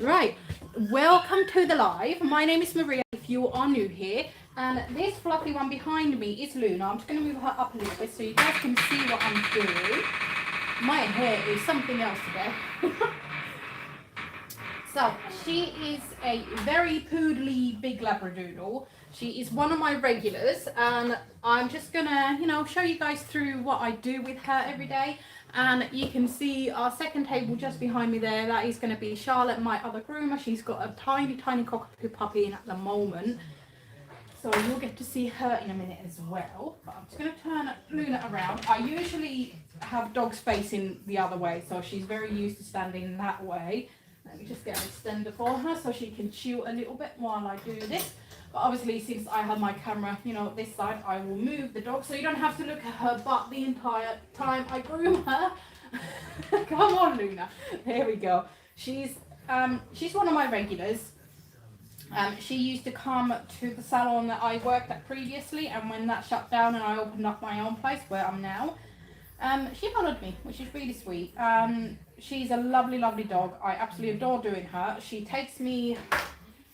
Right, welcome to the live. My name is Maria if you are new here, and this fluffy one behind me is Luna. I'm just going to move her up a little bit so you guys can see what I'm doing. My hair is something else today. So, she is a very poodly big Labradoodle. She is one of my regulars, and I'm just gonna, show you guys through what I do with her every day. And you can see our second table just behind me there. That is going to be Charlotte, my other groomer. She's got a tiny, tiny cockapoo puppy in at the moment. So you'll get to see her in a minute as well. But I'm just going to turn Luna around. I usually have dogs facing the other way, so she's very used to standing that way. Let me just get an extender for her so she can chew a little bit while I do this. But obviously, since I have my camera, this side, I will move the dog so you don't have to look at her butt the entire time I groom her. Come on, Luna. There we go. She's one of my regulars. She used to come to the salon that I worked at previously, and when that shut down and I opened up my own place where I'm now, she followed me, which is really sweet. She's a lovely, lovely dog. I absolutely adore doing her. She takes me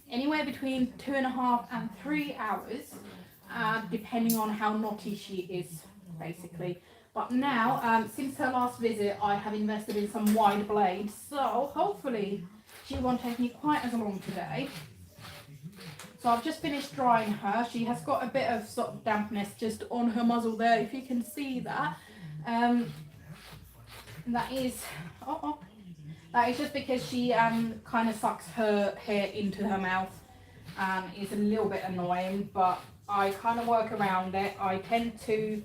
anywhere between 2.5 and 3 hours, depending on how naughty she is, basically. But now, since her last visit, I have invested in some wide blades, so hopefully she won't take me quite as long today. So I've just finished drying her. She has got a bit of sort of dampness just on her muzzle there, if you can see that. That is just because she kind of sucks her hair into her mouth. It's a little bit annoying, but I kind of work around it. I tend to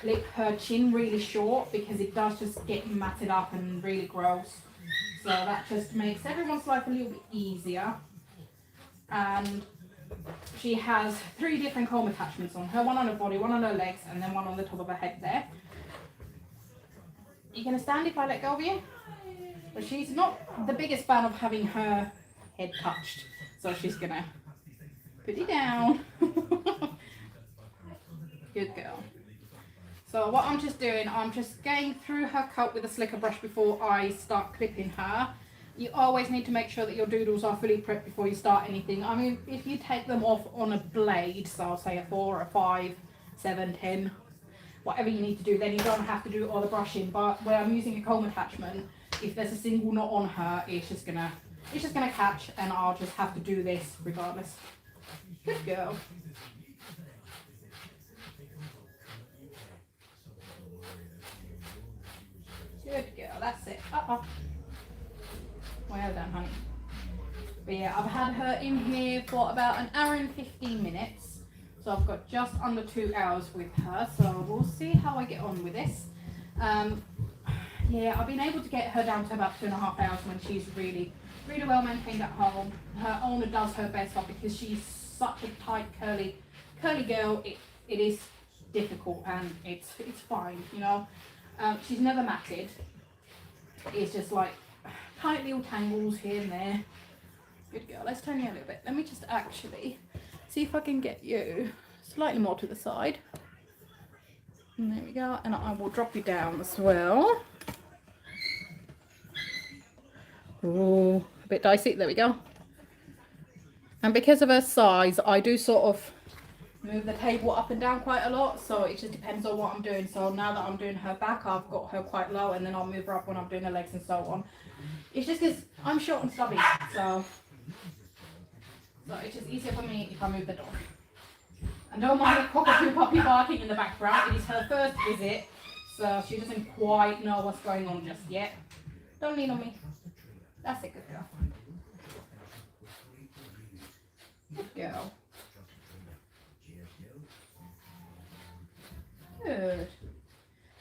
clip her chin really short because it does just get matted up and really gross. So that just makes everyone's life a little bit easier. And she has 3 different comb attachments on her, one on her body, one on her legs, and then one on the top of her head there. You gonna stand if I let go of you? But she's not the biggest fan of having her head touched, so she's gonna put it down. Good girl. So what I'm just doing, I'm just going through her coat with a slicker brush before I start clipping her. You always need to make sure that your doodles are fully prepped before you start anything. I mean, if you take them off on a blade, so say a 4, a 5, 7, 10, whatever you need to do, then you don't have to do all the brushing. But where I'm using a comb attachment, if there's a single knot on her, it's just gonna catch, and I'll just have to do this regardless. Good girl. Good girl, that's it. Well done, honey. But yeah, I've had her in here for about 1 hour and 15 minutes. So I've got just under 2 hours with her. So we'll see how I get on with this. Yeah, I've been able to get her down to about 2.5 hours when she's really, really well maintained at home. Her owner does her best, but because she's such a tight, curly girl, it is difficult, and it's fine, She's never matted. It's just like tight little tangles here and there. Good girl. Let's turn you a little bit. Let me just actually see if I can get you slightly more to the side. And there we go. And I will drop you down as well. Oh, a bit dicey. There we go. And because of her size, I do sort of move the table up and down quite a lot, so it just depends on what I'm doing. So now that I'm doing her back, I've got her quite low, and then I'll move her up when I'm doing her legs and so on. It's just because I'm short and stubby, so it's just easier for me if I move the dog. And don't mind the cockapoo puppy barking in the background. It is her first visit, so she doesn't quite know what's going on just yet. Don't lean on me. That's it, good girl. Good girl. Good.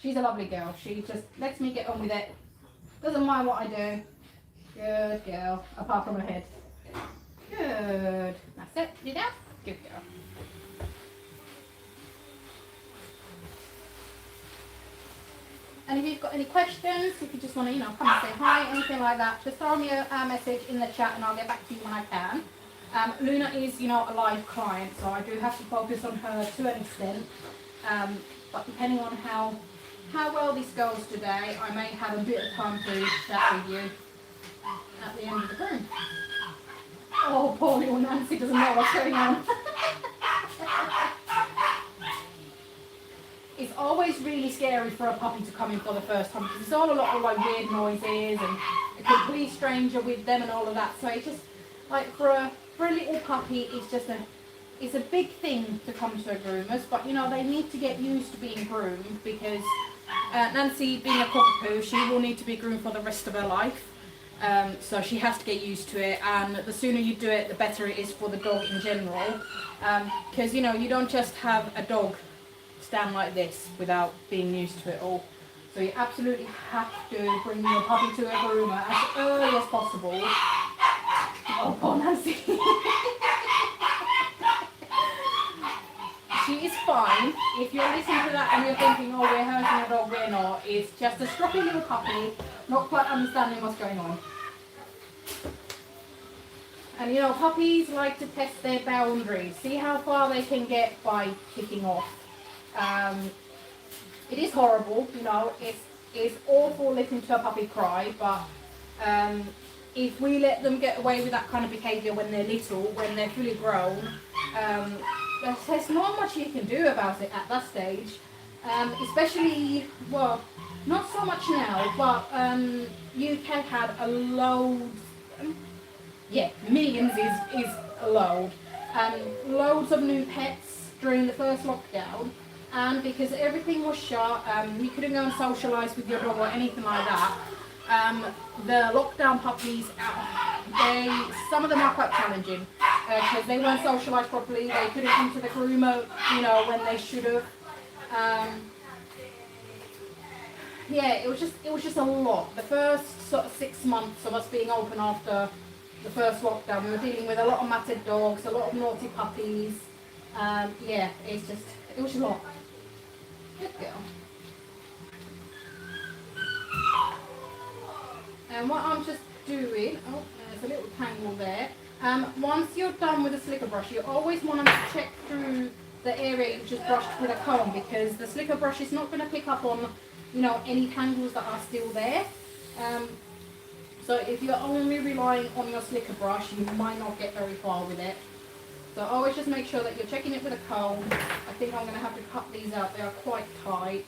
She's a lovely girl. She just lets me get on with it. Doesn't mind what I do. Good girl. Apart from her head. Good. That's it. You down? Good girl. And if you've got any questions, if you just want to, come and say hi, anything like that, just throw me a message in the chat and I'll get back to you when I can. Luna is, a live client, so I do have to focus on her to an extent. But depending on how well this goes today, I may have a bit of time to chat with you at the end of the Oh, poor little Nancy doesn't know what's going on. It's always really scary for a puppy to come in for the first time because it's all a lot of like weird noises and a complete stranger with them and all of that. So it's just like for a little puppy, it's a big thing to come to a groomer's. But you know, they need to get used to being groomed because Nancy, being a cockapoo, she will need to be groomed for the rest of her life. So she has to get used to it, and the sooner you do it, the better it is for the dog in general. Because you know, you don't just have a dog stand like this without being used to it all. So you absolutely have to bring your puppy to a groomer as early as possible. Oh, poor Nancy. She is fine. If you're listening to that and you're thinking, oh, we're hurting a dog, we're not. It's just a stroppy little puppy, not quite understanding what's going on. And you know, puppies like to test their boundaries. See how far they can get by kicking off. It is horrible, you know, it's awful listening to a puppy cry, but if we let them get away with that kind of behaviour when they're little, when they're fully grown, there's not much you can do about it at that stage. Especially, well, not so much now, but UK had a load, millions is a load. Loads of new pets during the first lockdown. And because everything was shut, you couldn't go and socialise with your dog or anything like that. The lockdown puppies, some of them are quite challenging because they weren't socialised properly. They couldn't come to the groomer, you know, when they should have. It was just a lot. The first sort of 6 months of us being open after the first lockdown, we were dealing with a lot of matted dogs, a lot of naughty puppies. It was a lot. Good girl. And what I'm just doing, there's a little tangle there. Once you're done with the slicker brush, you always want to check through the area you just brushed with a comb because the slicker brush is not going to pick up on, you know, any tangles that are still there. So if you're only relying on your slicker brush, you might not get very far with it. So always just make sure that you're checking it with a comb. I think I'm going to have to cut these out, they are quite tight.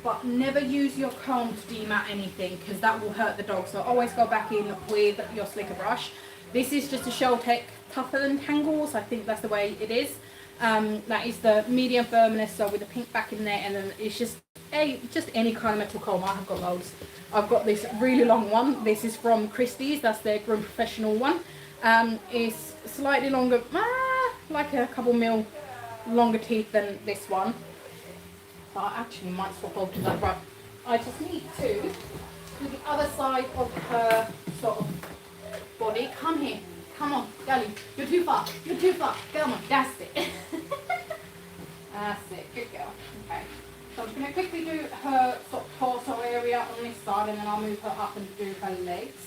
But never use your comb to demat anything because that will hurt the dog. So always go back in with your slicker brush. This is just a Shell Tech tougher than tangles. I think that's the way it is. That is the medium firmness, so with the pink back in there, and then it's just any kind of metal comb. I have got loads. I've got this really long one. This is from Christie's. That's their Groom Professional one. It's slightly longer, like a couple mil longer teeth than this one. So I actually might swap over to that, but I just need to do the other side of her sort of body. Come here. Come on, darling. You're too far. You're too far. Come on. That's it. That's it. Good girl. Okay. So I'm just going to quickly do her sort of torso area on this side, and then I'll move her up and do her legs.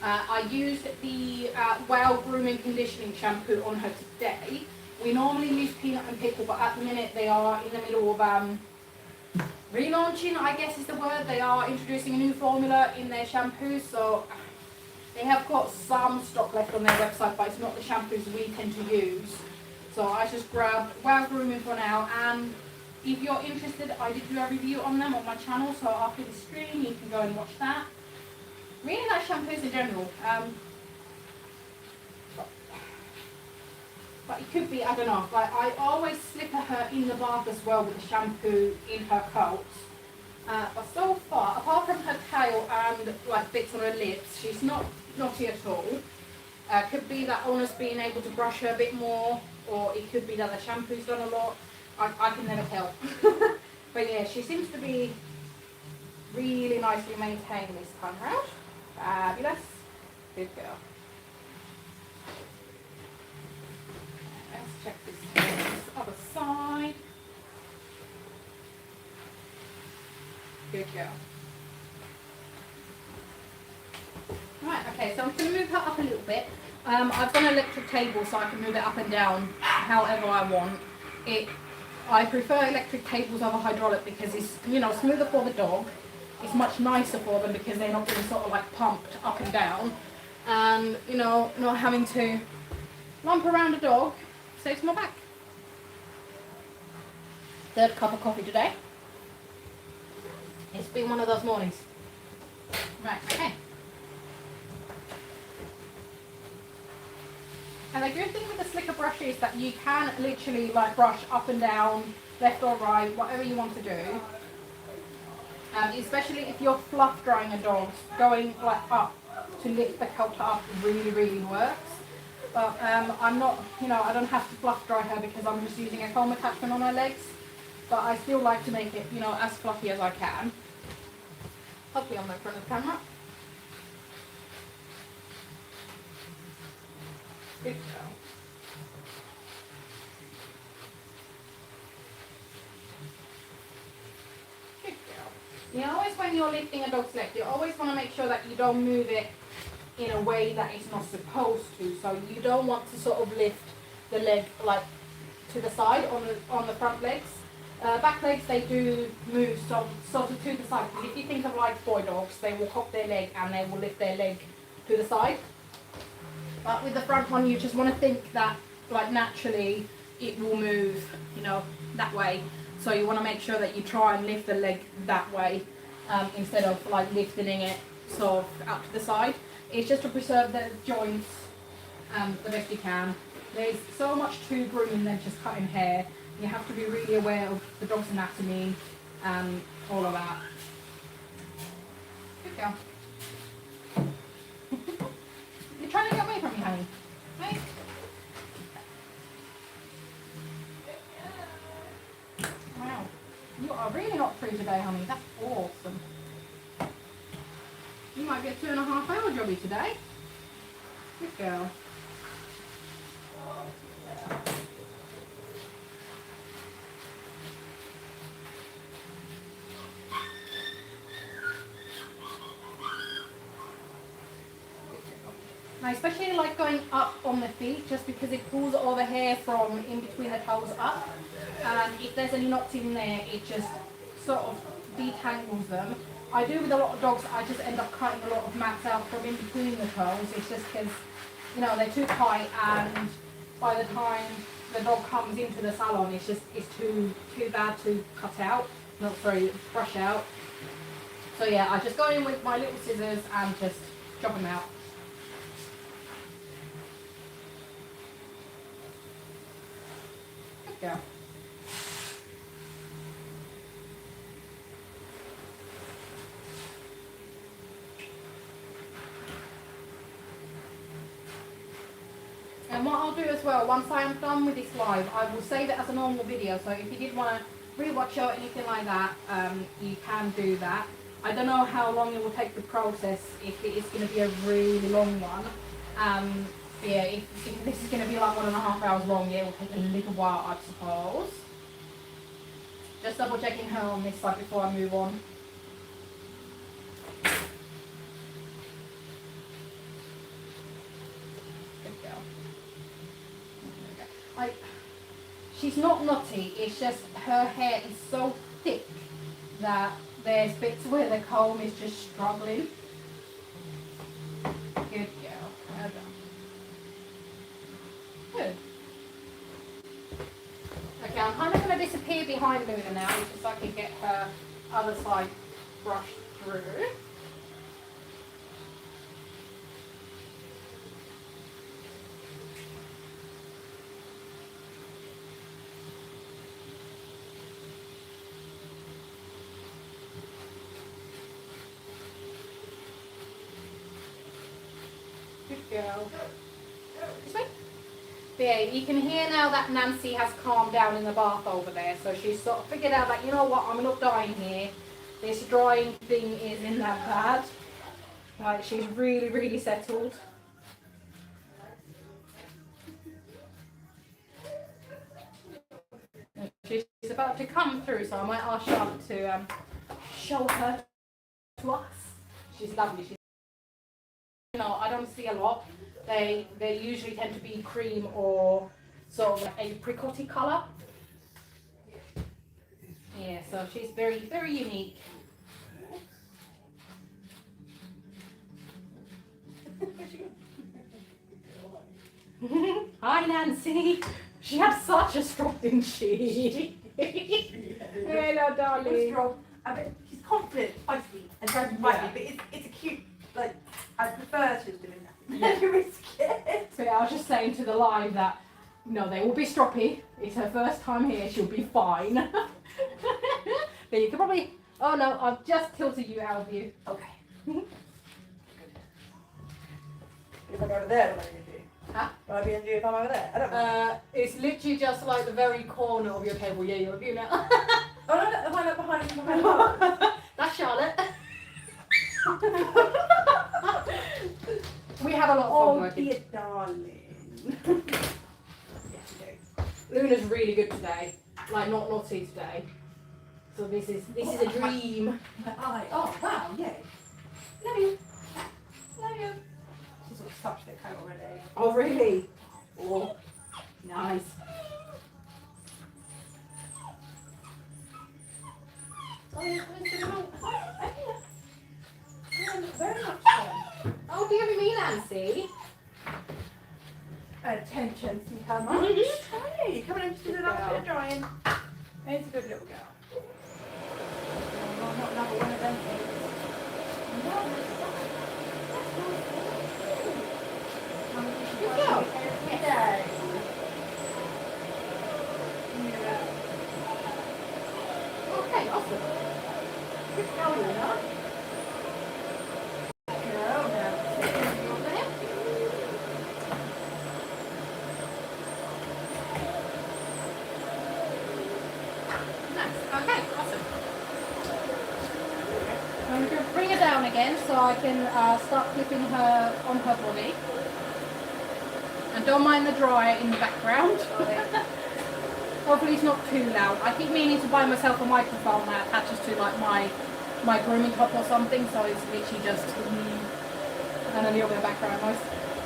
I used the Wow Grooming Conditioning Shampoo on her today. We normally use Peanut and Pickle, but at the minute they are in the middle of relaunching, I guess is the word. They are introducing a new formula in their shampoo, so they have got some stock left on their website, but it's not the shampoos we tend to use. So I just grabbed Wow Grooming for now, and if you're interested, I did do a review on them on my channel, so after the stream you can go and watch that. Really nice shampoos in general. But it could be, I don't know, like I always slipper her in the bath as well with the shampoo in her coat. But so far, apart from her tail and like bits on her lips, she's not naughty at all. Could be that owner's being able to brush her a bit more, or it could be that the shampoo's done a lot. I can never tell. But yeah, she seems to be really nicely maintained this time round. Fabulous. Good girl. Let's check this other side. Good girl. Right, okay, so I'm going to move her up a little bit. I've got an electric table so I can move it up and down however I want. I prefer electric tables over hydraulic because it's, you know, smoother for the dog. It's much nicer for them because they're not being sort of like pumped up and down. and you know, not having to lump around a dog saves my back. Third cup of coffee today. It's been one of those mornings. Right, okay. And the good thing with the slicker brush is that you can literally like brush up and down, left or right, whatever you want to do. Especially if you're fluff drying a dog, going like up to lift the coat up really works. But I'm not, you know, I don't have to fluff dry her because I'm just using a comb attachment on her legs. But I still like to make it, you know, as fluffy as I can. Hopefully I'm in front of the camera. Good girl. Good girl. You always, when you're lifting a dog's leg, you always want to make sure that you don't move it in a way that it's not supposed to. So you don't want to sort of lift the leg like to the side on the front legs. Back legs, they do move sort of to the side. Because if you think of like boy dogs, they will hop their leg and they will lift their leg to the side. But with the front one, you just want to think that like naturally it will move, you know, that way. So you want to make sure that you try and lift the leg that way instead of like lifting it sort of out to the side. It's just to preserve the joints the best you can. There's so much to grooming than just cutting hair. You have to be really aware of the dog's anatomy and all of that. Good girl. You're trying to get away from me, honey. Hey? Wow. You are really not free today, honey. That's awesome. You might be a 2.5-hour jobby today. Good girl. Now, especially like going up on the feet, just because it pulls all the hair from in between the toes up, and if there's any knots in there, it just sort of detangles them. I do with a lot of dogs, I just end up cutting a lot of mats out from in between the toes. It's just because, you know, they're too tight, and by the time the dog comes into the salon, it's too bad to cut out, not sorry, brush out. So yeah, I just go in with my little scissors and just chop them out. Good girl. And what I'll do as well, once I am done with this live, I will save it as a normal video. So if you did want to rewatch it or anything like that, you can do that. I don't know how long it will take the process, if it is going to be a really long one. Yeah, if this is going to be like 1.5 hours long, yeah, it will take a little while, I suppose. Just double checking her on this side before I move on. She's not knotty, it's just her hair is so thick that there's bits where the comb is just struggling. Good girl, well done. Good. Okay, I'm kind of going to disappear behind Luna now, just so I can get her other side brushed through. Go. There, you can hear now that Nancy has calmed down in the bath over there, so she's sort of figured out that, you know what, I'm not dying here. This drying thing isn't that bad. Like, she's really settled. She's about to come through, so I might ask Charlotte to show her to us. She's lovely. You know, I don't see a lot. They usually tend to be cream or sort of apricot-y colour. Yeah, so she's very unique. Hi Nancy. She had such a stroke, didn't she? Hello, darling. I bet she's confident, feisty, and tries to fight me, but it's a cute, like, I prefer she was doing that. Yeah. You're really scared. So yeah, I was just saying to the live that, no, they will be stroppy. It's her first time here, she'll be fine. But you can probably, oh no, I've just tilted you out of view. Okay. If I go over there, what am I going to do? Huh? What am I going to do if I'm over there? I don't know. It's literally just like the very corner of your table. Yeah, you're view now. Oh no, behind me. That's Charlotte. We have a lot of fun Oh, working. dear darling. Yes, you do. Luna's really good today. Like not naughty today. So this is a dream. My eye. Oh, wow, yay. Love you. Love you. She's sort of touched the coat already. Oh really? Oh, nice. Oh, yeah, very much so. Oh, dear me, Nancy. Attention, see how much? Hey, coming in to do the last bit of drying. It's a good little girl. No, not another one of them things. No, Good girl. Yay. Okay, awesome. Good girl, Luna. I'm going to bring her down again so I can start clipping her on her body. And don't mind the dryer in the background. Hopefully it's not too loud. I keep meaning to buy myself a microphone that attaches to like my grooming top or something, so it's literally just and a little bit of background noise.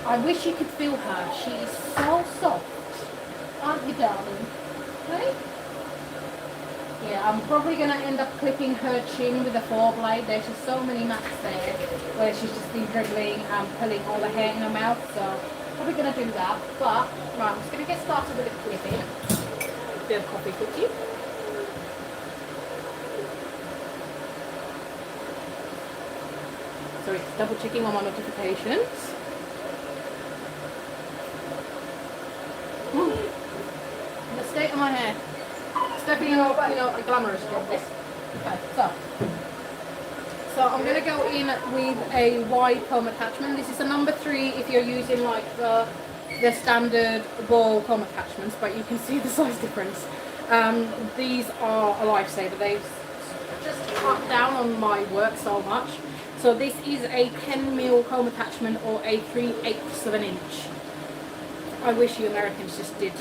I wish you could feel her. She is so soft. Aren't you, darling? Right? Yeah, I'm probably going to end up clipping her chin with a 4-blade. There's just so many maps there where she's just been dribbling and pulling all the hair in her mouth, so probably going to do that. But, right, I'm just going to get started with the clipping. Bit of coffee cookie. Sorry, double checking on my notifications. The state of my hair. Definitely a glamorous job this. Okay, so I'm going to go in with a wide comb attachment. This is a number 3 if you're using like the standard ball comb attachments, but you can see the size difference. These are a lifesaver. They've just cut down on my work so much. So this is a 10mm comb attachment or a 3/8 of an inch. I wish you Americans just did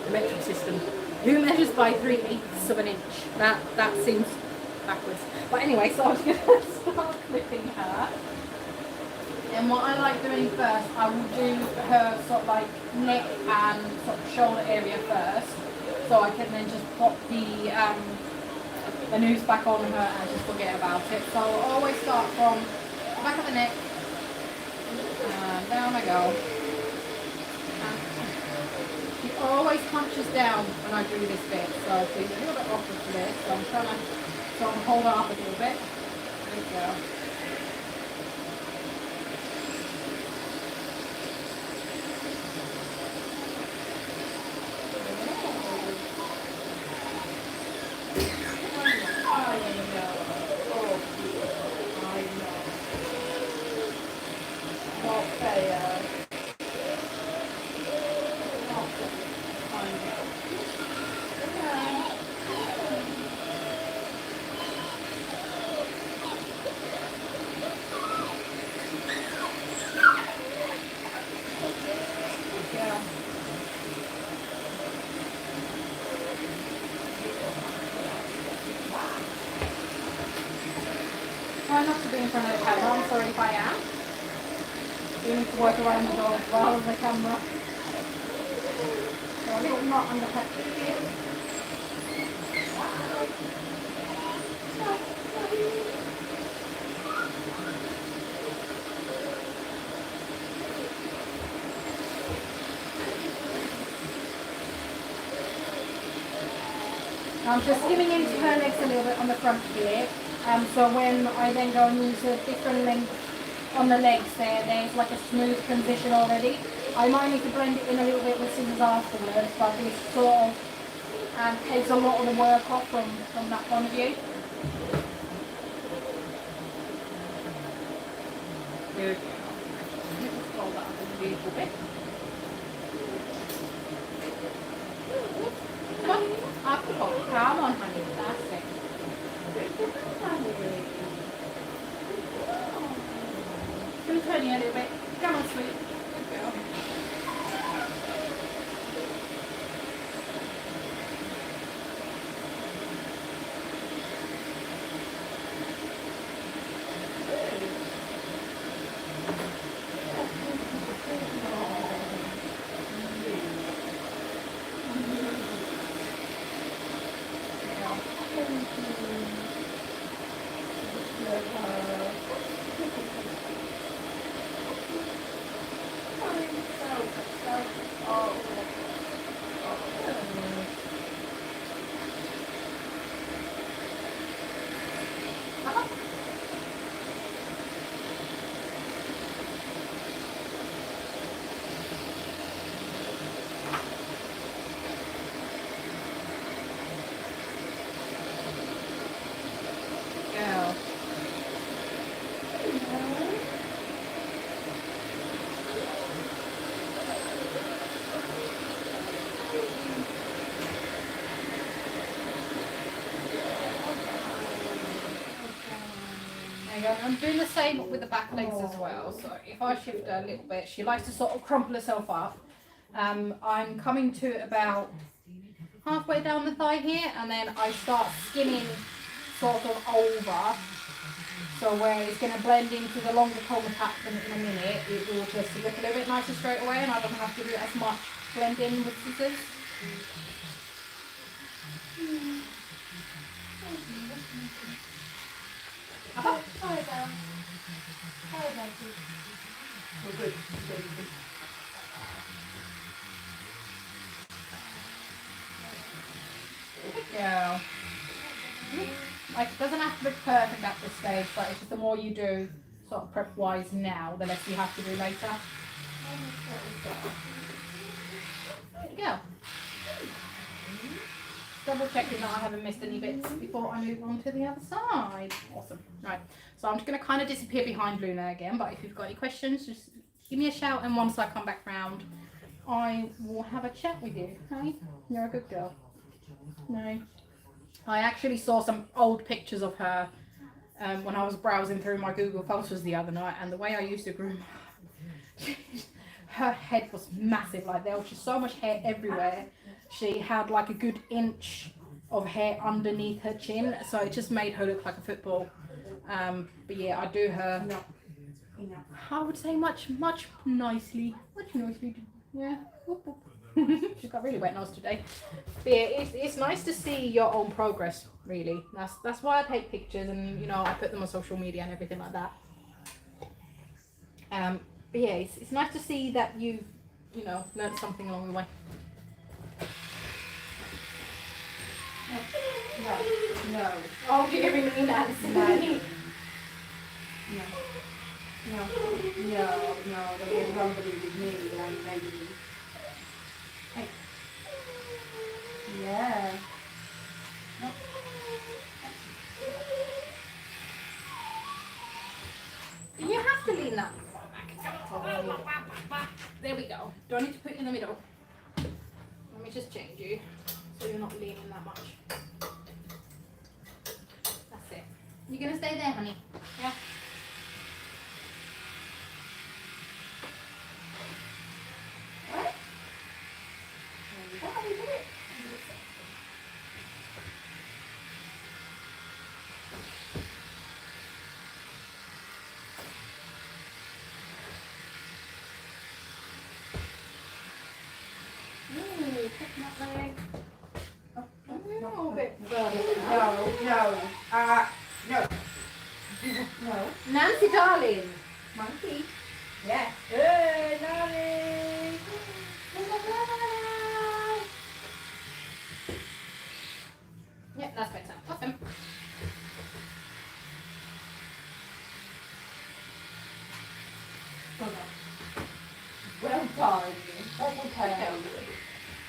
the metric system. Who measures by 3/8 of an inch? That seems backwards. But anyway, so I'm going to start clipping her. And what I like doing first, I will do her sort of like neck and sort of shoulder area first, so I can then just pop the noose back on her and just forget about it. So I'll always start from the back of the neck and down I go. She always punches down when I do this bit, so she's a little bit awkward for this, so I'm trying to hold her up a little bit. There we go. Try not to be in front of the camera, I'm sorry if I am. You need to work around the dog rather than the camera. So a little knot under her ear. I'm just skimming into her legs a little bit on the front here. So when I then go and use a different length on the legs there's like a smooth transition already. I might need to blend it in a little bit with scissors afterwards, but this sort of takes a lot of the work off from that point of view. There we go. Let's roll that up a little bit. Come on, up the top. Come on, honey. That's it. Can we turn you a little bit? Come on, sweet. Good girl. I'm doing the same with the back legs as well. So if I shift her a little bit, she likes to sort of crumple herself up. I'm coming to about halfway down the thigh here, and then I start skimming sort of over. So where it's going to blend into the longer comb attachment in a minute, it will just look a little bit nicer straight away, and I don't have to do as much blending with scissors. We're good. Good girl. Like, it doesn't have to be perfect at this stage, but it's just the more you do, sort of prep-wise now, the less you have to do later. There you go. Double checking that I haven't missed any bits before I move on to the other side. Awesome. Right, so I'm just going to kind of disappear behind Luna again, but if you've got any questions, just give me a shout, and once I come back round, I will have a chat with you. Hey, you're a good girl. No. I actually saw some old pictures of her when I was browsing through my Google Photos the other night, and the way I used to groom her head was massive. Like, there was just so much hair everywhere. She had like a good inch of hair underneath her chin, so it just made her look like a football. But yeah, I do her, I would say much nicely. Yeah. She's got really wet nose today. But yeah, it's nice to see your own progress, really. That's why I take pictures, and you know, I put them on social media and everything like that. But yeah, it's nice to see that you've, you know, learned something along the way. No. Oh, you're giving me that. No, they're grumbly with me and maybe. Hey. Yeah. No. You have to lean that back. There we go. Do I need to put it in the middle? Let me just change you so you're not leaning that much. That's it. You're gonna stay there, honey. Yeah. What? No. Nancy, darling. Monkey. Yeah. Hey, darling. Well done. That's okay.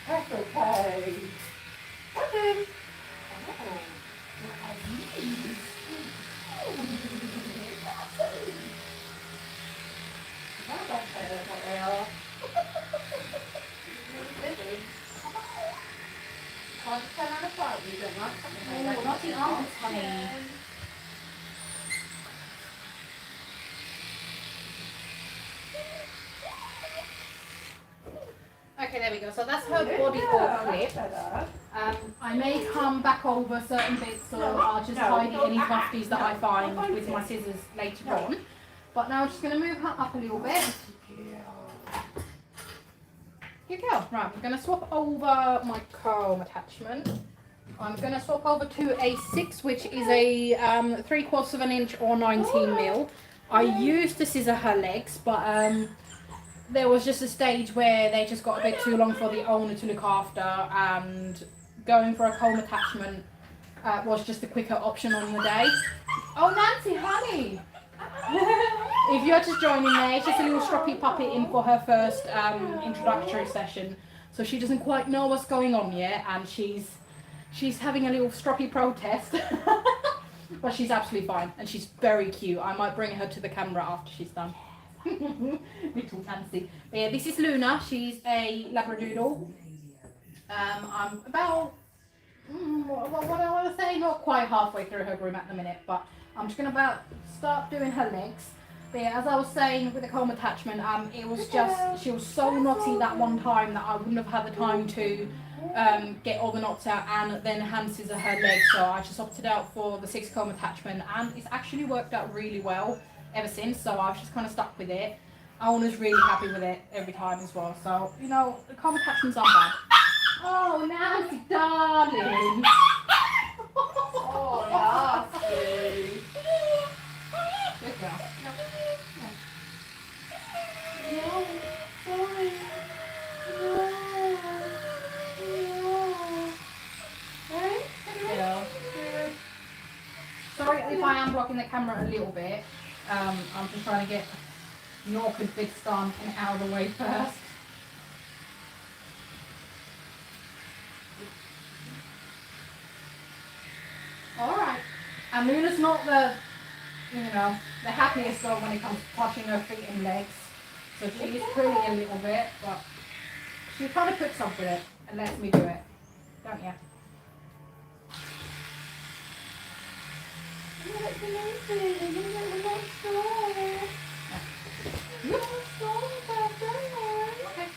That's okay. Okay. Oh. Can't turn on a fire, you don't like something like that. Not the arms, honey. Okay, there we go. So that's her body all clipped. I may come back over certain bits, or I'll just tidy any tufties that I find with my scissors later on. But now I'm just going to move her up a little bit. Here we go. Right, I'm going to swap over my comb attachment. I'm going to swap over to a 6, which is a 3/4 of an inch or 19 mil. I used to scissor her legs, but there was just a stage where they just got a bit too long for the owner to look after, and going for a comb attachment was just a quicker option on the day. Oh, Nancy, honey! If you're just joining there, it's just a little stroppy puppy in for her first introductory session. So she doesn't quite know what's going on yet, and she's having a little stroppy protest. But she's absolutely fine, and she's very cute. I might bring her to the camera after she's done. Little Nancy. But yeah, this is Luna. She's a Labradoodle. I'm about, what do I want to say? Not quite halfway through her groom at the minute, but I'm just going to start doing her legs. But yeah, as I was saying with the comb attachment, it was just, she was so knotty that one time that I wouldn't have had the time to get all the knots out and then hand scissor her legs. So I just opted out for the 6 comb attachment, and it's actually worked out really well ever since, so I've just kind of stuck with it. Owner's really happy with it every time as well, so you know, the comb attachments aren't bad. Oh, Nancy, darling! Oh, nasty. Good girl. No, sorry. No. Hey? Yeah. Sorry if I am blocking the camera a little bit. I'm just trying to get the awkward bits done and out of the way first. Alright. And Luna's not the happiest dog when it comes to touching her feet and legs. So she is pulling a little bit, but she kind of puts up with it and lets me do it. Don't you? Okay.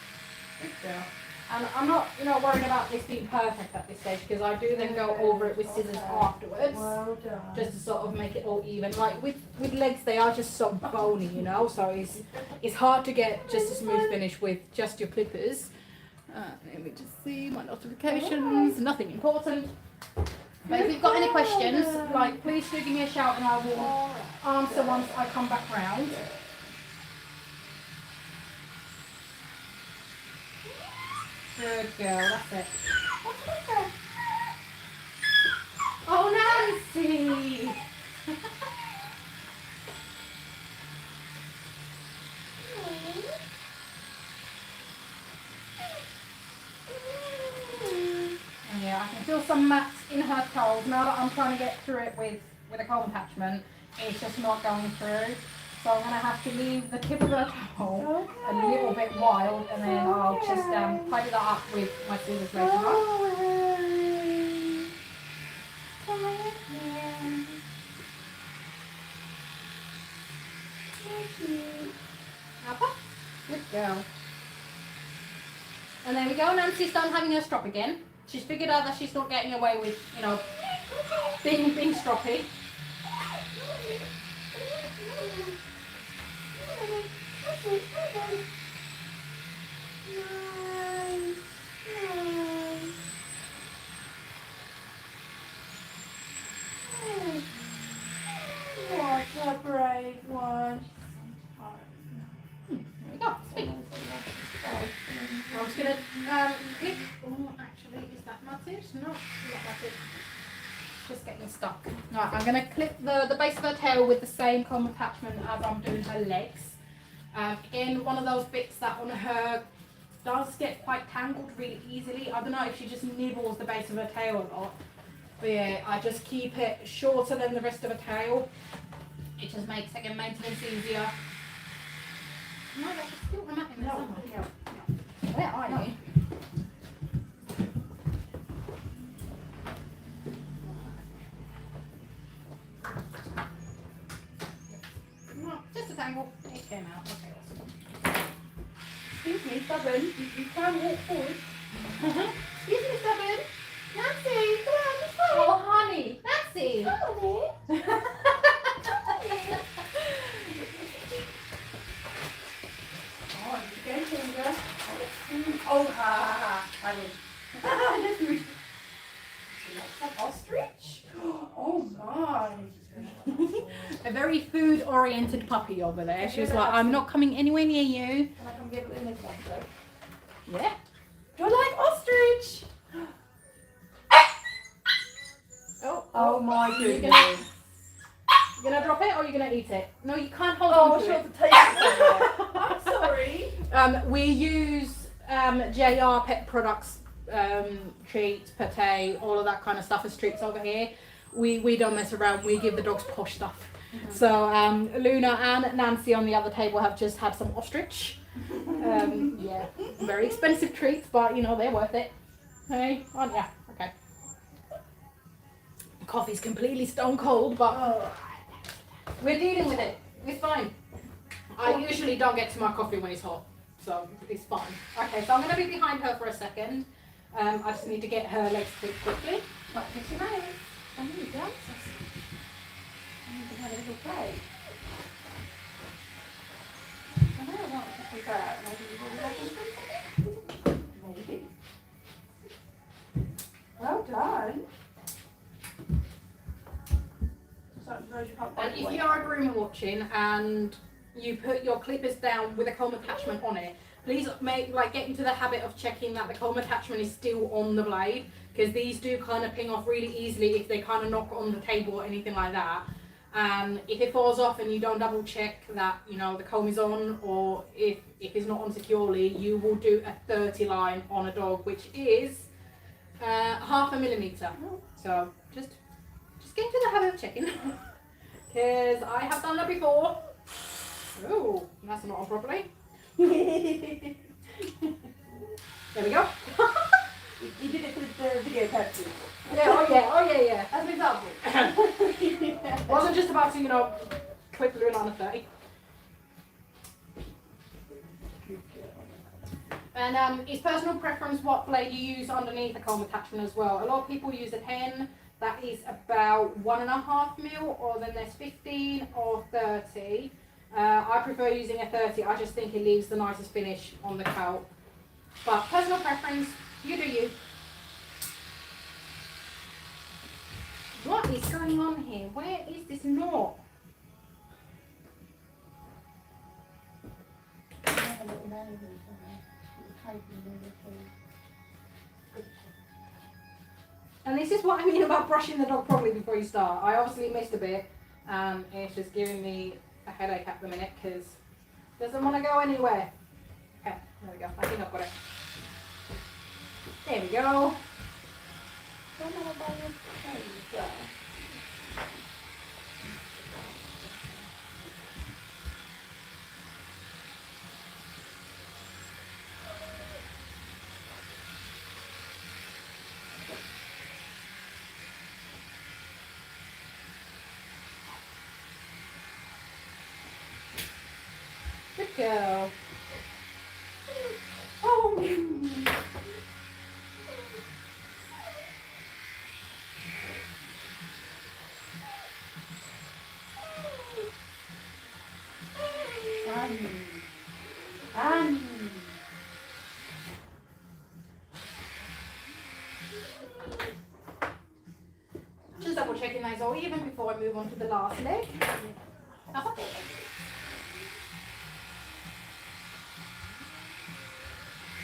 Good girl. And I'm not, worried about this being perfect at this stage, because I do then go over it with scissors afterwards, Well done. just to sort of make it all even. Like with legs, they are just so bony, so it's hard to get just a smooth finish with just your clippers. Let me just see my notifications. Nothing important. But if you've got any questions, please do give me a shout and I will answer once I come back round. Good girl, that's it. Oh, Nancy! Yeah, I can feel some mats in her toes. Now that I'm trying to get through it with a comb attachment, it's just not going through. So I'm going to have to leave the tip of her toe a little bit wild, and then I'll just tidy that up with my scissors later on. Good girl. And there we go, Nancy's done having her strop again. She's figured out that she's not getting away with, being stroppy. What a brave one. There we go. Sweet. I'm just going to click. Oh, actually, is that matted? No, not matted. Just getting stuck. Right, I'm going to clip the base of her tail with the same comb attachment as I'm doing her legs. Again, one of those bits that on her does get quite tangled really easily. I don't know if she just nibbles the base of her tail a lot. But yeah, I just keep it shorter than the rest of her tail. It just makes, again, maintenance easier. No, there's still a mat in there somewhere. No. Where are you? No, just a tangle. It came out. Okay, awesome. Excuse me, stubborn. You can't walk forward. Excuse me, stubborn. Nancy, come on, let's go. Oh, honey. Nancy. Honey. Oh, you go, finger. Oh, ha, ha, ha. I win. Like ostrich? Oh, my. A very food-oriented puppy over there. She was like, I'm not coming anywhere near you. Can I come get it in this one, though? Yeah. Do I like ostrich? Oh my goodness. You're gonna drop it or you're gonna eat it? No, you can't hold Oh, on to sure, it. the taste. I'm sorry. We use JR Pet Products treats, pate, all of that kind of stuff as treats over here. We don't mess around. We give the dogs posh stuff. Mm-hmm. So Luna and Nancy on the other table have just had some ostrich. Yeah, very expensive treats, but you know they're worth it. Hey, aren't ya? Okay. Coffee's completely stone cold, but Oh. we're dealing with it. It's fine. I usually don't get to my coffee when it's hot, so it's fine. Okay, so I'm going to be behind her for a second. I just need to get her legs clipped quickly. What, fix your nails? I need glasses. I need to have a little play. I know I want to pick out. Maybe you will have something. Maybe. Well done. And if you are a groomer watching and you put your clippers down with a comb attachment on it, please get into the habit of checking that the comb attachment is still on the blade, because these do kind of ping off really easily if they kind of knock on the table or anything like that. And if it falls off and you don't double check that the comb is on, or if it's not on securely, you will do a 30 line on a dog, which is 0.5 millimeter. So just get into the habit of checking, because I have done that before. Oh, that's not on properly. There we go. You did it for the video purposes. Yeah, oh yeah. As an example. Wasn't just about to, clip Luna on a 30. And it's personal preference what blade you use underneath the comb attachment as well. A lot of people use a 10, that is about 1.5 mil, or then there's 15 or 30. I prefer using a 30, I just think it leaves the nicest finish on the coat. But personal preference, you do you. What is going on here? Where is this knot? And this is what I mean about brushing the dog properly before you start. I obviously missed a bit, and it's just giving me a headache at the minute because it doesn't want to go anywhere. Okay, there we go. I think I've got it. There we go. Good girl. Oh. Just double checking those all even before I move on to the last leg.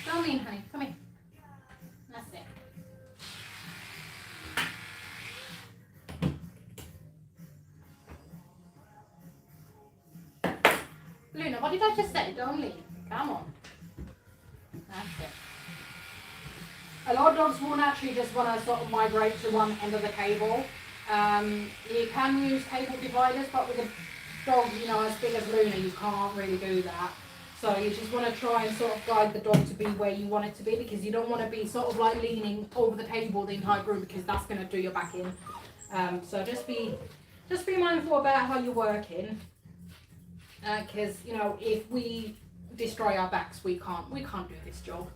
Come in, honey. Come in. That's it. Luna, what did I just say? Don't leave. Come on. That's it. A lot of dogs will naturally just want to sort of migrate to one end of the table. You can use table dividers, but with a dog, you know, as big as Luna, you can't really do that. So you just want to try and sort of guide the dog to be where you want it to be, because you don't want to be sort of like leaning over the table the entire groom, because that's going to do your back in. So just be mindful about how you're working, because you know, if we destroy our backs, we can't do this job.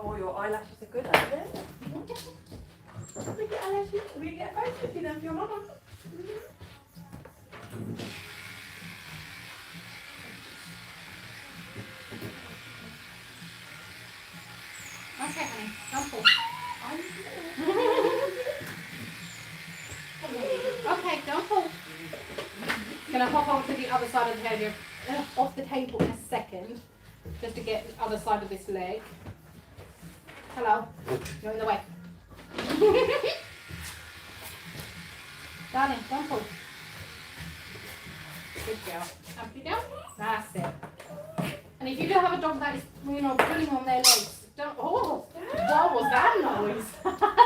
Oh, your eyelashes are good, aren't they? We get eyelashes. We get photos of them for your mama. Okay, honey, don't pull. Okay, don't pull. Gonna hop onto the other side of the table, off the table in a second, just to get the other side of this leg. Hello, you're in the way. Darling, don't pull. Good girl. Up you go. That's it. And if you do have a dog that is, you know, pulling on their legs, don't. Oh, what was that noise?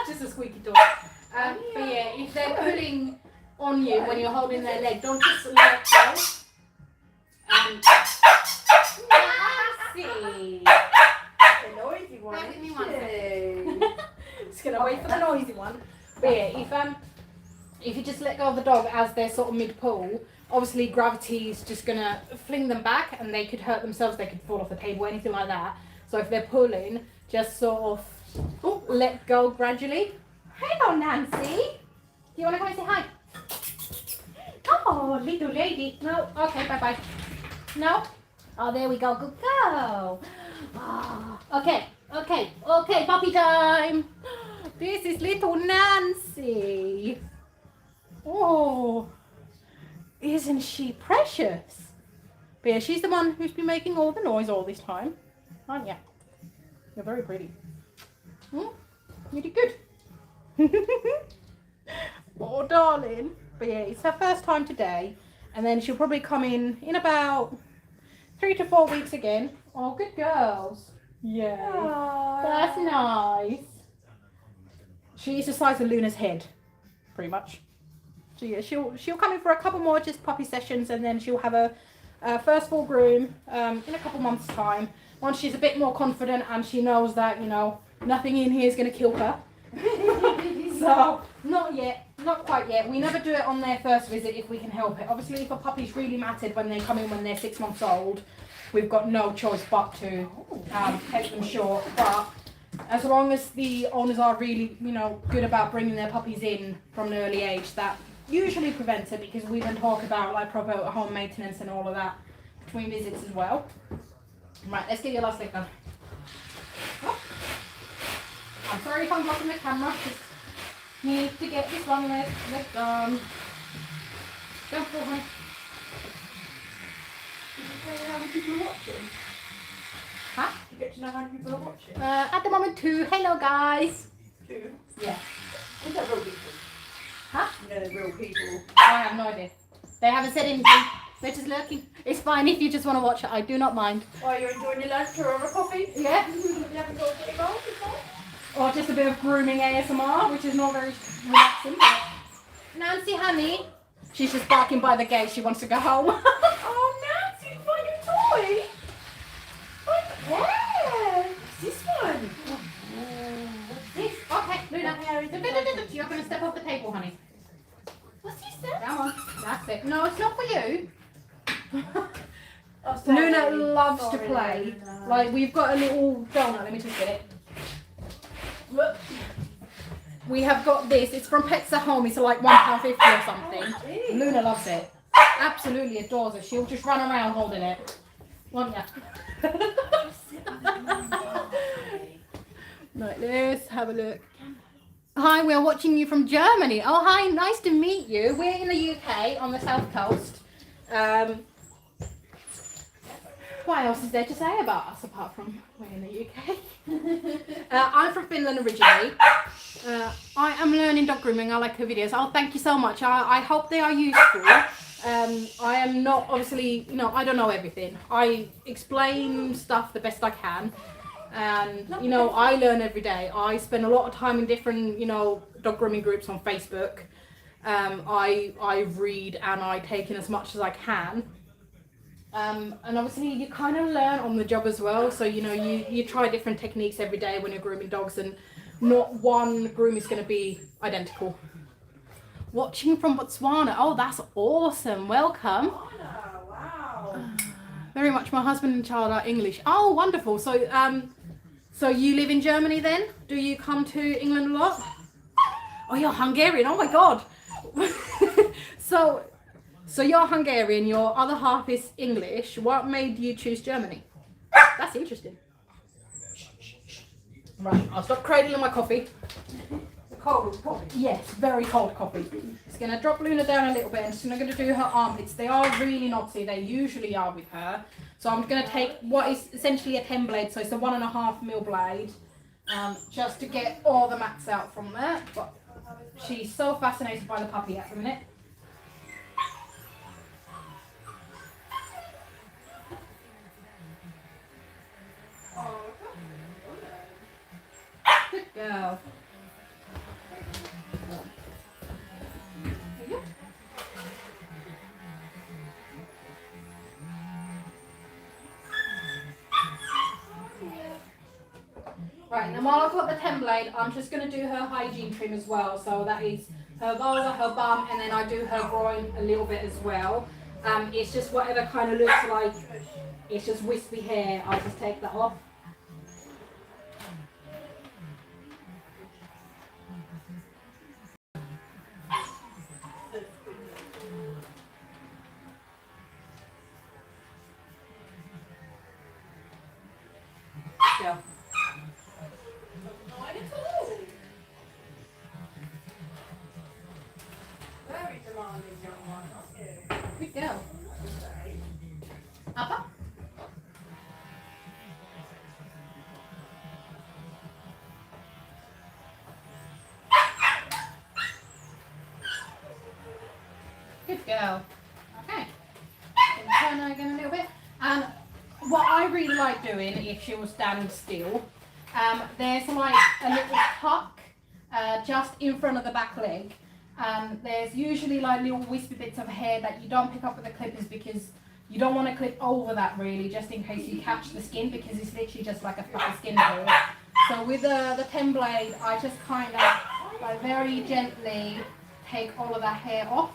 Just a squeaky door. But yeah, if they're pulling on you when you're holding their leg, don't just let it go. See. The noisy one. Bear with me one second. Just gonna wait for the noisy one. But yeah, if you just let go of the dog as they're sort of mid-pull, obviously gravity is just gonna fling them back, and they could hurt themselves. They could fall off the table, anything like that. So if they're pulling, just sort of let go gradually. Hello, Nancy. Do you want to come and say hi? Oh, little lady. No. Okay. Bye bye. No. Oh, there we go. Good girl. Oh, okay. Puppy time. This is little Nancy. Oh, isn't she precious? But yeah, she's the one who's been making all the noise all this time, aren't you? You're very pretty. You did good. Oh, darling. But yeah, it's her first time today, and then she'll probably come in about 3 to 4 weeks again. Oh, good girls. Yeah. Aww. That's nice. She's the size of Luna's head, pretty much. So yeah, she'll come in for a couple more just puppy sessions, and then she'll have a first full groom in a couple months' time. Once she's a bit more confident and she knows that, you know, nothing in here is going to kill her. So not yet, not quite yet. We never do it on their first visit if we can help it. Obviously, if a puppy's really matted when they come in when they're 6 months old, we've got no choice but to take them short. But as long as the owners are really, you know, good about bringing their puppies in from an early age, that usually prevents it, because we can talk about like proper home maintenance and all of that between visits as well. Right, let's get your last leg done. Oh. I'm sorry if I'm blocking the camera, just need to get this one leg done. Go for it. Did you say how many people are watching? Huh? You get to know how many people are watching? At the moment 2. Hello guys. 2? Yeah. Is that real people? Huh? You know, they're real people. I have no idea. They haven't said anything. They're just lurking. It's fine if you just want to watch it. I do not mind. While you're enjoying your lunch or a coffee? Yeah. You haven't got a bit of before? Or just a bit of grooming ASMR, which is not very relaxing. But Nancy, honey. She's just barking by the gate. She wants to go home. Oh, Nancy, find your toy. Oh, yeah. What's this one? What's this? Okay, Luna. You're going to step off the table, honey. What's this then? Come on. That's it. No, it's not for you. Oh, sorry. Luna loves to Sorry, play. Luna. Like, we've got a little donut. Let me just get it. Look. We have got this. It's from Pets at Home. It's like £1.50 or something. Oh, Luna loves it. Absolutely adores it. She'll just run around holding it. Won't ya? Right, let's have a look. Hi, we're watching you from Germany. Oh, hi, nice to meet you. We're in the UK on the south coast. what else is there to say about us apart from we're in the UK? I'm from Finland originally. I am learning dog grooming. I like her videos. Oh, thank you so much. I hope they are useful. I am not, obviously, you know, I don't know everything. I explain stuff the best I can. And, you know, I learn every day. I spend a lot of time in different, you know, dog grooming groups on Facebook. I read and I take in as much as I can. And obviously you kind of learn on the job as well. So, you know, you try different techniques every day when you're grooming dogs, and not one groom is going to be identical. Watching from Botswana. Oh, that's awesome. Welcome. Wow. Very much my husband and child are English. Oh, wonderful. So, so you live in Germany then? Do you come to England a lot? Oh, you're Hungarian. Oh my God. So you're Hungarian, your other half is English. What made you choose Germany? That's interesting. Right, I'll stop cradling my coffee. Cold coffee. Yes, very cold coffee. Just gonna drop Luna down a little bit and just gonna do her armpits. They are really knotty, they usually are with her. So I'm gonna take what is essentially a 10 blade, so it's a 1.5mm blade, just to get all the mats out from there. But she's so fascinated by the puppy at the minute. Good girl. Right, now while I've got the 10 blade, I'm just going to do her hygiene trim as well. So that is her vulva, her bum, and then I do her groin a little bit as well. It's just whatever kind of looks like it's just wispy hair, I'll just take that off. Yeah. Very demanding young one, aren't you? Good girl. Upper. Good girl. Okay. Turn her again a little bit. And what I really like doing, if she will stand still, there's like a little tuck just in front of the back leg. There's usually like little wispy bits of hair that you don't pick up with the clippers because you don't want to clip over that really, just in case you catch the skin, because it's literally just like a fluffy skin ball. So with the 10 blade, I just kind of like very gently take all of that hair off.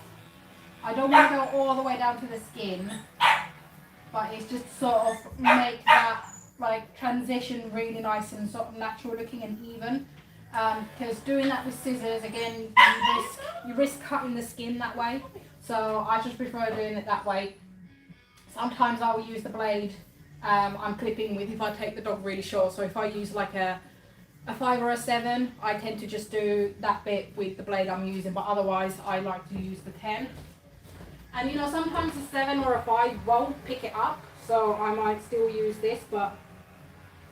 I don't want to go all the way down to the skin, but it's just sort of make that like transition really nice and sort of natural looking and even. Because doing that with scissors, again, you risk cutting the skin that way. So I just prefer doing it that way. Sometimes I will use the blade I'm clipping with if I take the dog really short. So if I use like a 5 or a 7, I tend to just do that bit with the blade I'm using. But otherwise, I like to use the 10. And you know, sometimes a 7 or a 5 won't pick it up. So I might still use this, but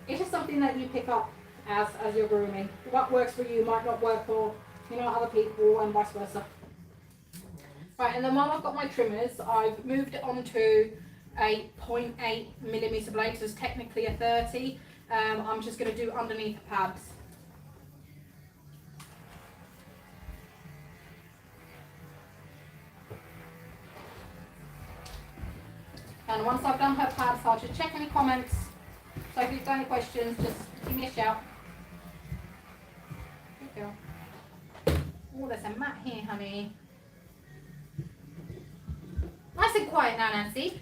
it's just something that you pick up as you're grooming. What works for you might not work for, you know, other people, and vice versa. Right, and then while I've got my trimmers, I've moved it onto a 0.8mm blade, so it's technically a 30. I'm just going to do underneath the pads. And once I've done her pads, I'll just check any comments. So if you've got any questions, just give me a shout. Good girl. Oh, there's a mat here, honey. Nice and quiet now, Nancy.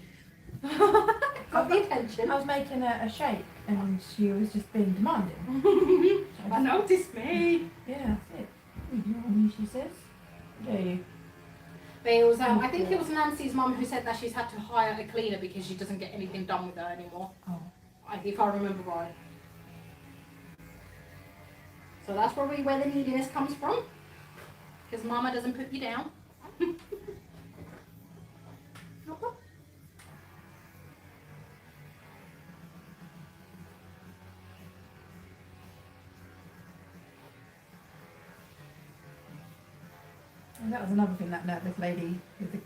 Got the attention. I was making a shake and she was just being demanding. I noticed me. Yeah, that's it. You know what she says? Do you? But it was, I think it was Nancy's mum who said that she's had to hire a cleaner because she doesn't get anything done with her anymore. Oh. If I remember right. So that's probably where the neediness comes from. Because mama doesn't put you down. And that was another thing that this lady with the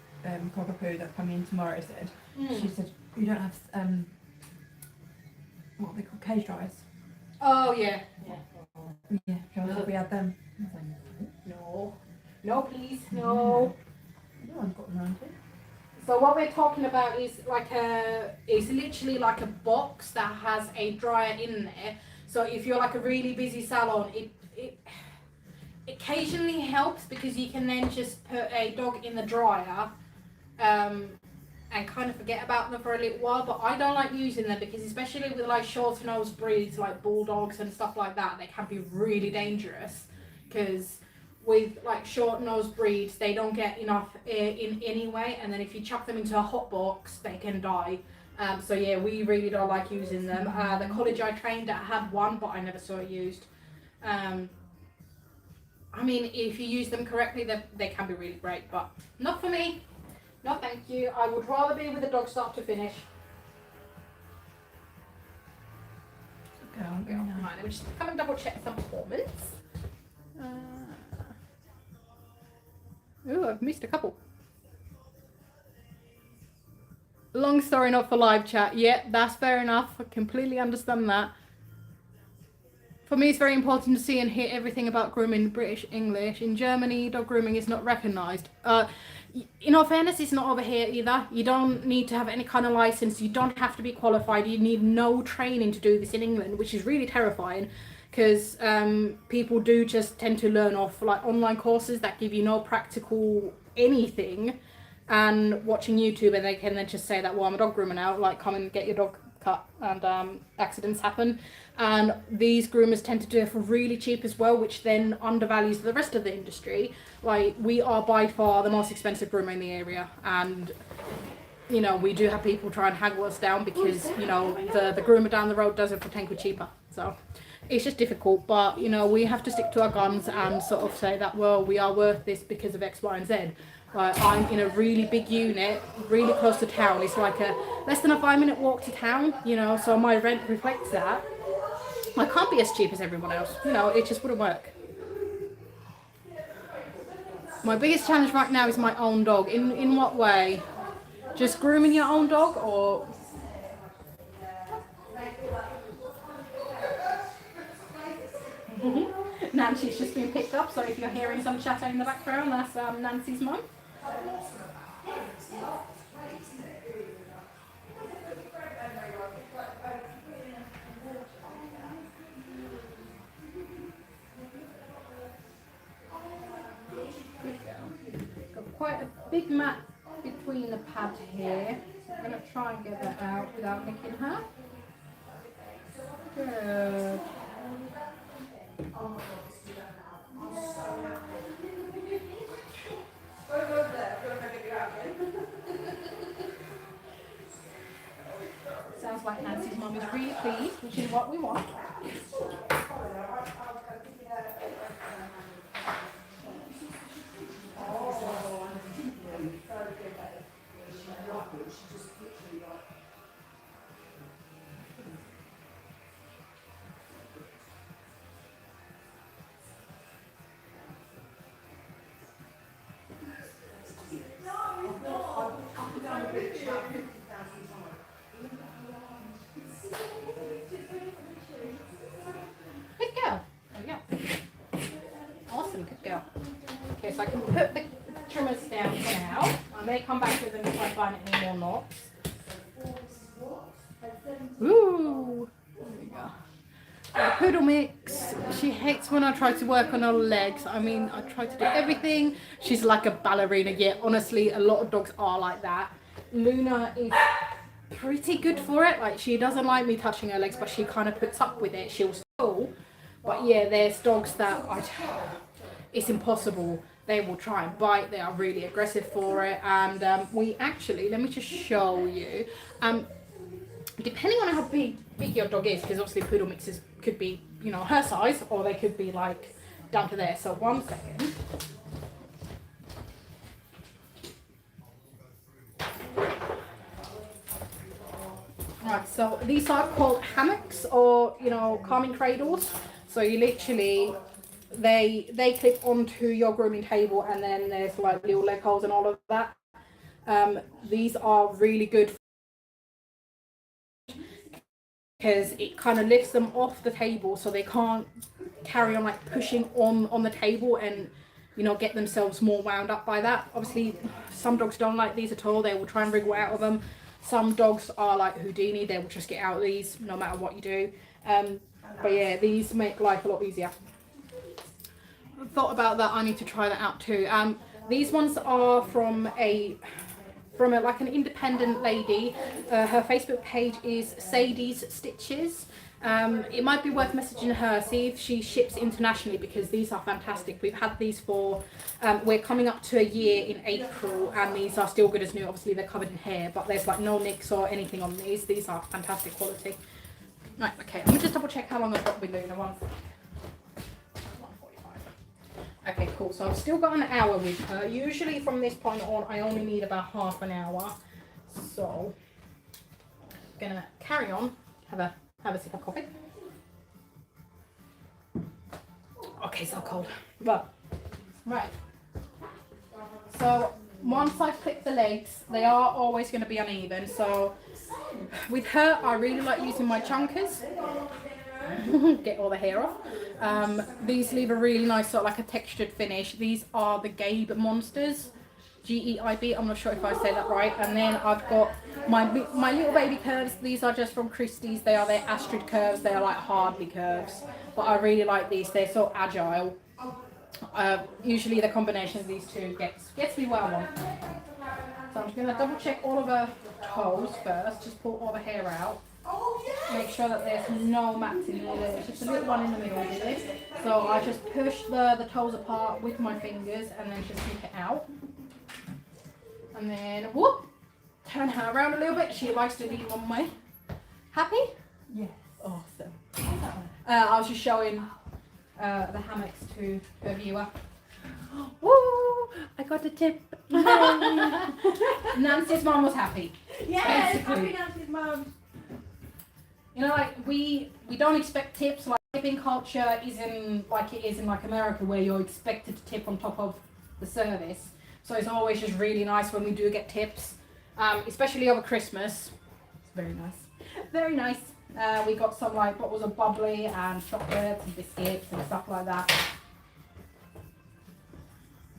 cockapoo that's coming in tomorrow said. She said, you don't have, what are they called, cage dryers? Oh, yeah. Yeah, if we had them. No. No, please, no. No one's got them around here. So what we're talking about is it's literally like a box that has a dryer in there. So if you're like a really busy salon, it occasionally helps because you can then just put a dog in the dryer and kind of forget about them for a little while. But I don't like using them because especially with like short nose breeds like bulldogs and stuff like that, they can be really dangerous because with like short nose breeds they don't get enough air in anyway, and then if you chuck them into a hot box they can die. So yeah, we really don't like using them. The college I trained at had one, but I never saw it used. I mean, if you use them correctly, they can be really great, but not for me. No, thank you. I would rather be with the dog start to finish. Okay, I'm Right, let me just come and double check some performance. Ooh, I've missed a couple. Long story not for live chat. Yeah, that's fair enough. I completely understand that. For me, it's very important to see and hear everything about grooming British English. In Germany, dog grooming is not recognised. In all fairness, it's not over here either. You don't need to have any kind of licence. You don't have to be qualified. You need no training to do this in England, which is really terrifying because people do just tend to learn off like online courses that give you no practical anything and watching YouTube, and they can then just say that, well, I'm a dog groomer now, like come and get your dog cut, and accidents happen. And these groomers tend to do it for really cheap as well, which then undervalues the rest of the industry. Like, we are by far the most expensive groomer in the area, and you know, we do have people try and haggle us down because, you know, the groomer down the road does it for 10 quid cheaper. So it's just difficult, but you know, we have to stick to our guns and sort of say that, well, we are worth this because of X, Y and Z. Like, I'm in a really big unit, really close to town. It's like a less than a 5-minute walk to town, you know, so my rent reflects that. I can't be as cheap as everyone else, you know, it just wouldn't work. My biggest challenge right now is my own dog. In what way? Just grooming your own dog, or? Nancy's just been picked up, so if you're hearing some chatter in the background, that's Nancy's mum. Got quite a big mat between the pads here. So I'm going to try and get that out without nicking her. Good. Sounds like Nancy's mum is really pleased, which is what we want. Good girl. There we go. Awesome, good girl. Okay, so I can put the trimmers down for now. I may come back with them if I find any more knots. Ooh, there we go. The poodle mix. She hates when I try to work on her legs. I mean, I try to do everything. She's like a ballerina. Yeah, honestly, a lot of dogs are like that. Luna is pretty good for it. Like, she doesn't like me touching her legs, but she kind of puts up with it. She'll still. But yeah, there's dogs that it's impossible. They will try and bite. They are really aggressive for it. And we actually, let me just show you. Depending on how big your dog is, because obviously poodle mixes could be, you know, her size, or they could be like down to there. So 1 second. Right, so these are called hammocks, or, you know, calming cradles. So you literally they clip onto your grooming table, and then there's like little leg holes and all of that. These are really good because it kind of lifts them off the table so they can't carry on like pushing on the table and, you know, get themselves more wound up by that. Obviously some dogs don't like these at all. They will try and wriggle out of them. Some dogs are like Houdini, they will just get out of these no matter what you do. But yeah, these make life a lot easier. I thought about that, I need to try that out too. These ones are from like an independent lady. Her Facebook page is Sadie's Stitches. It might be worth messaging her, see if she ships internationally, because these are fantastic. We've had these for, we're coming up to a year in April, and these are still good as new. Obviously they're covered in hair, but there's like no nicks or anything on these. These are fantastic quality. Right, okay, let me just double check how long I've got with Luna. 1:45. Okay, cool. So I've still got an hour with her. Usually from this point on, I only need about half an hour. So I'm gonna carry on. Have a sip of coffee. Okay, so cold. But right. So once I've clipped the legs, they are always going to be uneven. So with her, I really like using my chunkers. Get all the hair off. These leave a really nice sort of like a textured finish. These are the Gabe Monsters, Geib. I'm not sure if I say that right. And then I've got my little baby curves. These are just from Christie's. They are their Astrid curves. They are like hardly curves, but I really like these. They're so agile. Usually the combination of these two gets me where I want. So I'm just going to double check all of her toes first. Just pull all the hair out. Make sure that there's no mats in there. There's just a little one in the middle of this. So I just push the toes apart with my fingers and then just snip it out. And then whoop, turn her around a little bit. She likes to lean one way. Happy? Yes. Awesome. I was just showing the hammocks to a viewer. Woo! I got a tip. Nancy's mum was happy. Yes, Basically. happy Nancy's mum. You know, like we don't expect tips. Like tipping culture isn't like it is in like America, where you're expected to tip on top of the service. So it's always just really nice when we do get tips, especially over Christmas. It's very nice. Very nice. We got some like bottles of bubbly and chocolates and biscuits and stuff like that.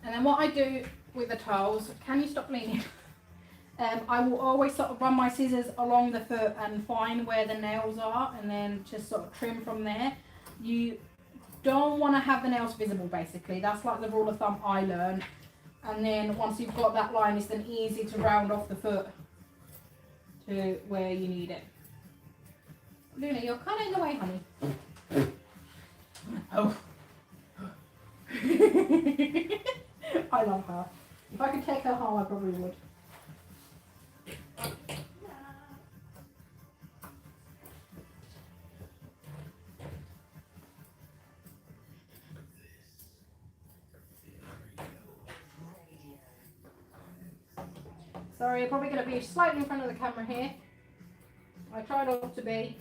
And then what I do with the toes, can you stop leaning? I will always sort of run my scissors along the foot and find where the nails are, and then just sort of trim from there. You don't want to have the nails visible, basically. That's like the rule of thumb I learned. And then once you've got that line, it's then easy to round off the foot to where you need it. Luna, you're kind of in the way, honey. Oh. I love her. If I could take her home, I probably would. Sorry, you're probably going to be slightly in front of the camera here. I try not to be.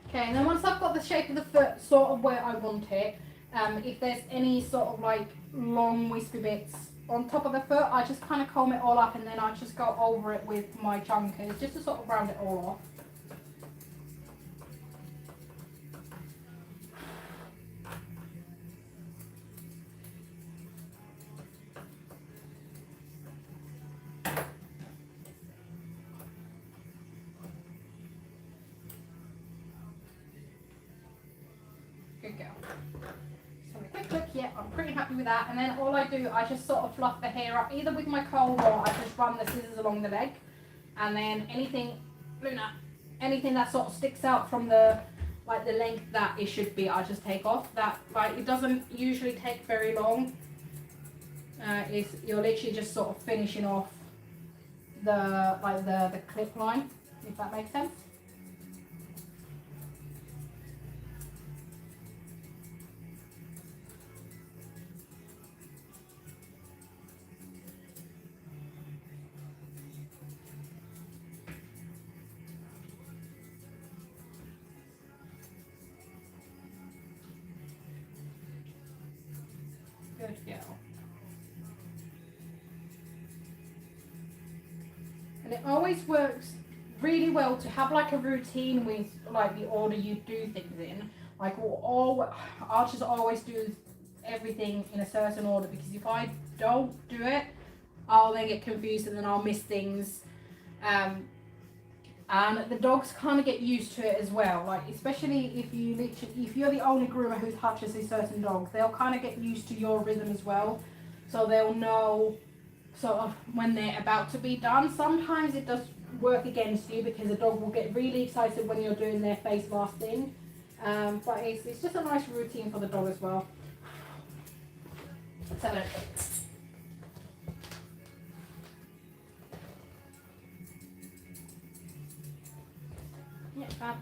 Okay, and then once I've got the shape of the foot sort of where I want it, if there's any sort of like long wispy bits on top of the foot, I just kind of comb it all up, and then I just go over it with my chunkers just to sort of round it all off. Good girl. So a quick look, yeah, I'm pretty happy with that. And then all I do, I just sort of fluff the hair up, either with my comb or I just run the scissors along the leg. And then anything, Luna, anything that sort of sticks out from the length that it should be, I just take off. That, like, it doesn't usually take very long. You're literally just sort of finishing off the clip line, if that makes sense. Good girl. And it always works really well to have like a routine with like the order you do things in. Like all archers always do everything in a certain order, because if I don't do it, I'll then get confused and then I'll miss things. And the dogs kind of get used to it as well. Like especially if you're the only groomer who touches a certain dog, they'll kind of get used to your rhythm as well. So they'll know sort of when they're about to be done. Sometimes it does work against you because a dog will get really excited when you're doing their face last thing. But it's just a nice routine for the dog as well. Let's have a look. Yeah, fab.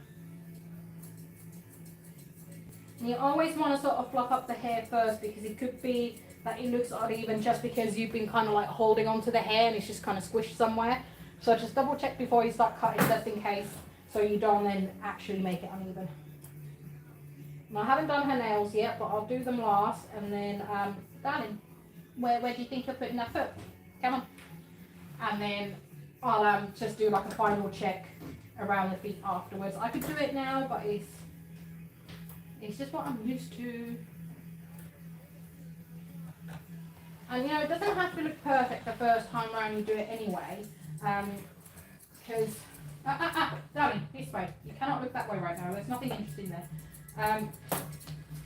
You always want to sort of fluff up the hair first, because it could be that it looks uneven just because you've been kind of like holding onto the hair and it's just kind of squished somewhere. So just double check before you start cutting, just in case, so you don't then actually make it uneven. And I haven't done her nails yet, but I'll do them last. And then, darling, where do you think you're putting that foot? Come on. And then I'll just do like a final check around the feet afterwards. I could do it now, but it's just what I'm used to. And you know, it doesn't have to look perfect the first time around you do it anyway. Because, darling, this way. You cannot look that way right now. There's nothing interesting there.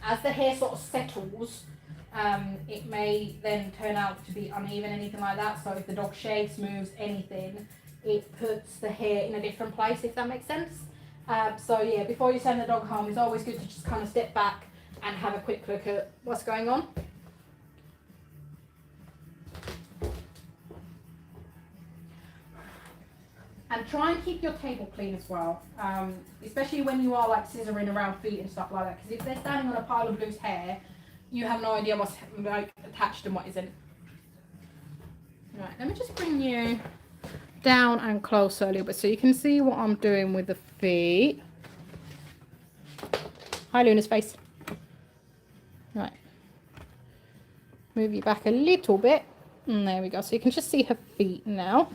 As the hair sort of settles, it may then turn out to be uneven, anything like that. So if the dog shakes, moves, anything, it puts the hair in a different place, if that makes sense. So yeah, before you send the dog home, it's always good to just kind of step back and have a quick look at what's going on. And try and keep your table clean as well, especially when you are like scissoring around feet and stuff like that, because if they're standing on a pile of loose hair, you have no idea what's like attached and what isn't. Right, let me just bring you down and closer a little bit so you can see what I'm doing with the feet. Hi, Luna's face. Right, move you back a little bit, and there we go, so you can just see her feet now.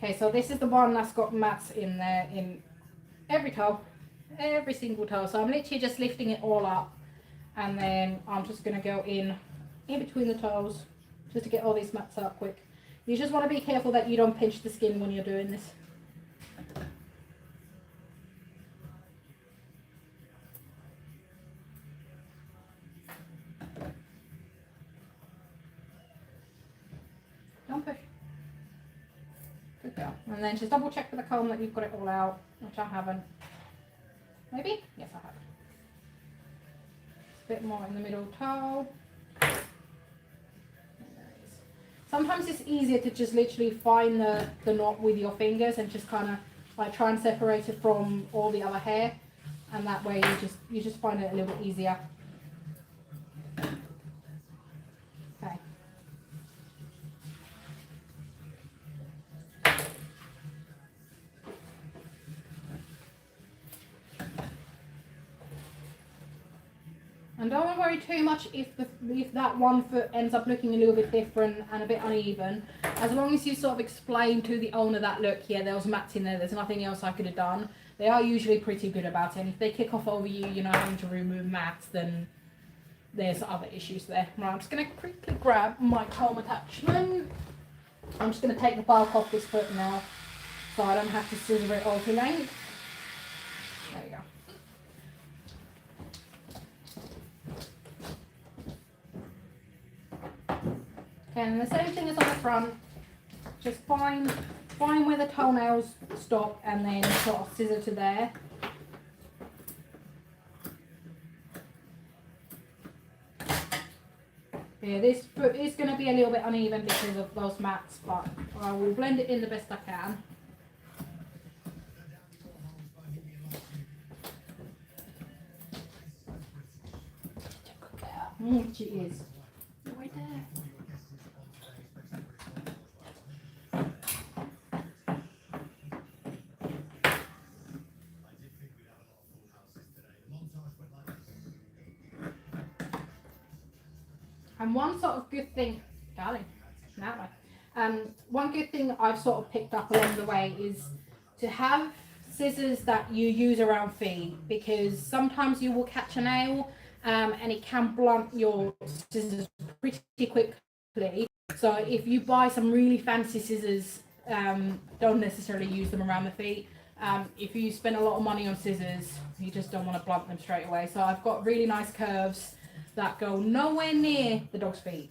Okay, so this is the one that's got mats in there in every toe, every single toe. So I'm literally just lifting it all up, and then I'm just going to go in between the toes just to get all these mats out quick. You just want to be careful that you don't pinch the skin when you're doing this. Don't push. Good girl. And then just double check with the comb that you've got it all out, which I haven't. Maybe? Yes, I have. A bit more in the middle toe. Sometimes it's easier to just literally find the knot with your fingers and just kind of like try and separate it from all the other hair, and that way you just find it a little bit easier. Okay. And don't worry too much if that one foot ends up looking a little bit different and a bit uneven. As long as you sort of explain to the owner that, look, yeah, there was mats in there, there's nothing else I could have done. They are usually pretty good about it. And if they kick off over you, you know, having to remove mats, then there's other issues there. Right, I'm just going to quickly grab my comb attachment. I'm just going to take the bulk off this foot now, so I don't have to scissor it all to length. There we go. And the same thing as on the front, just find where the toenails stop and then sort of scissor to there. Yeah, this foot is going to be a little bit uneven because of those mats, but I will blend it in the best I can. Oh, she is. Right there. And one sort of good thing, darling, that way. One good thing I've sort of picked up along the way is to have scissors that you use around feet, because sometimes you will catch a nail and it can blunt your scissors pretty quickly. So if you buy some really fancy scissors, don't necessarily use them around the feet. If you spend a lot of money on scissors, you just don't want to blunt them straight away. So I've got really nice curves that go nowhere near the dog's feet.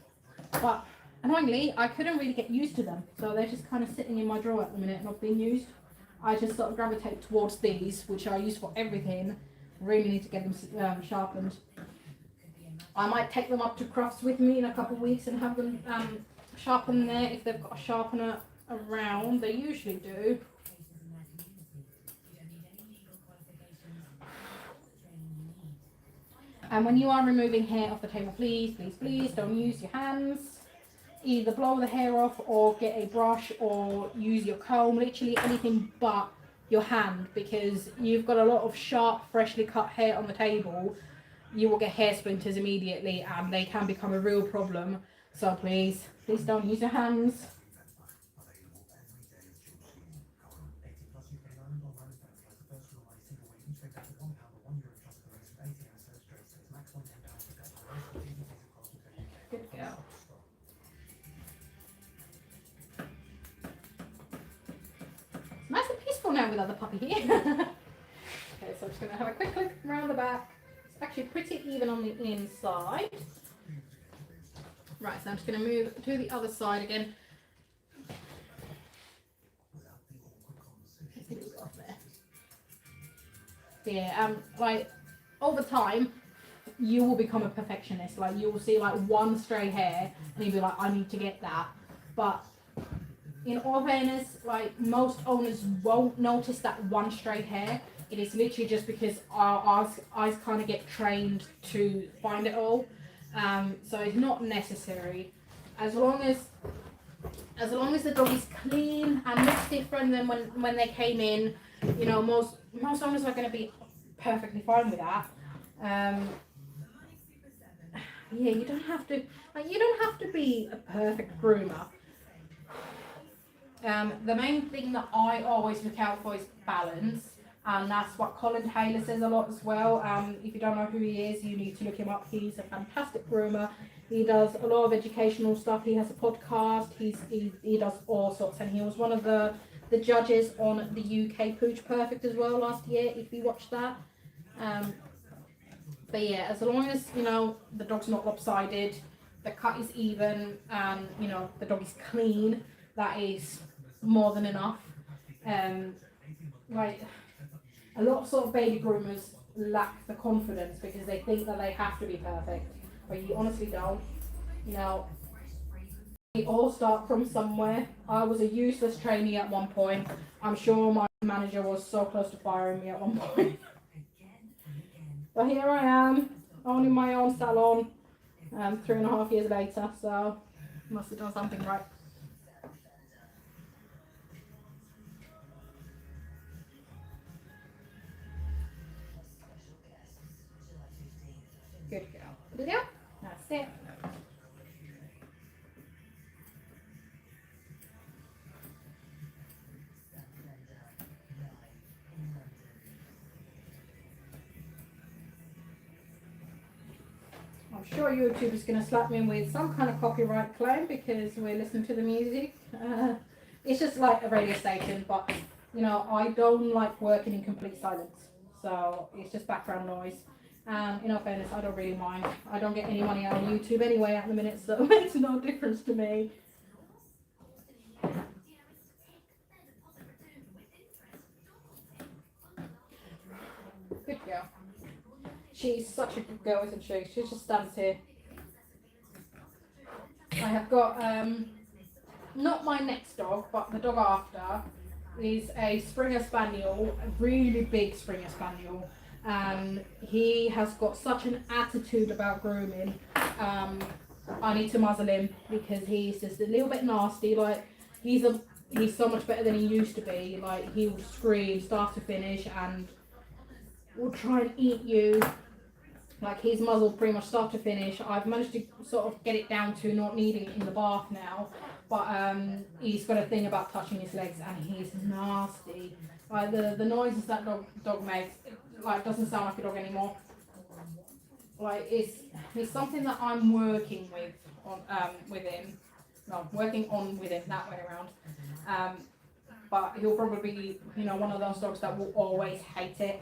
But annoyingly, I couldn't really get used to them. So they're just kind of sitting in my drawer at the minute, not being used. I just sort of gravitate towards these, which I use for everything. Really need to get them sharpened. I might take them up to Crufts with me in a couple of weeks and have them sharpened there if they've got a sharpener around. They usually do. And when you are removing hair off the table, please, please, please don't use your hands. Either blow the hair off or get a brush or use your comb, literally anything but your hand, because you've got a lot of sharp, freshly cut hair on the table. You will get hair splinters immediately and they can become a real problem. So please, please don't use your hands. Good girl. It's nice and peaceful now with other puppy here. Okay, so I'm just going to have a quick look around the back. It's actually pretty even on the inside. Right, so I'm just going to move to the other side again. Let's see what we've got there. Yeah, like over time, you will become a perfectionist. Like you will see like one stray hair and you'll be like, I need to get that. But in all fairness, like most owners won't notice that one stray hair. It is literally just because our eyes kind of get trained to find it all. So it's not necessary. As long as the dog is clean and looks different than when they came in, you know, most owners are going to be perfectly fine with that. Yeah, you don't have to be a perfect groomer. The main thing that I always look out for is balance, and that's what Colin Taylor says a lot as well. If you don't know who he is, you need to look him up. He's a fantastic groomer. He does a lot of educational stuff. He has a podcast. He does all sorts, and he was one of the judges on the UK Pooch Perfect as well last year, if you watched that. But yeah, as long as, you know, the dog's not lopsided, the cut is even, and, you know, the dog is clean, that is more than enough. Like, a lot of sort of baby groomers lack the confidence because they think that they have to be perfect, but you honestly don't. You know, we all start from somewhere. I was a useless trainee at one point. I'm sure my manager was so close to firing me at one point. But here I am, owning my own salon, 3.5 years later, so must have done something right. Good girl. Yeah, that's it. I'm sure YouTube is going to slap me with some kind of copyright claim because we're listening to the music. It's just like a radio station, but you know, I don't like working in complete silence, so it's just background noise. And in all fairness, I don't really mind. I don't get any money out of YouTube anyway at the minute, so it makes no difference to me. Good girl. She's such a good girl, isn't she? She just stands here. I have got, not my next dog, but the dog after is a Springer Spaniel, a really big Springer Spaniel. And he has got such an attitude about grooming. I need to muzzle him because he's just a little bit nasty. Like, he's so much better than he used to be. Like, he will scream start to finish and will try and eat you. Like his muzzle pretty much start to finish. I've managed to sort of get it down to not needing it in the bath now. But he's got a thing about touching his legs and he's nasty. Like the noises that dog makes, like doesn't sound like a dog anymore. Like it's something that I'm working with with him. No, working on with him that way around. But he'll probably be, you know, one of those dogs that will always hate it.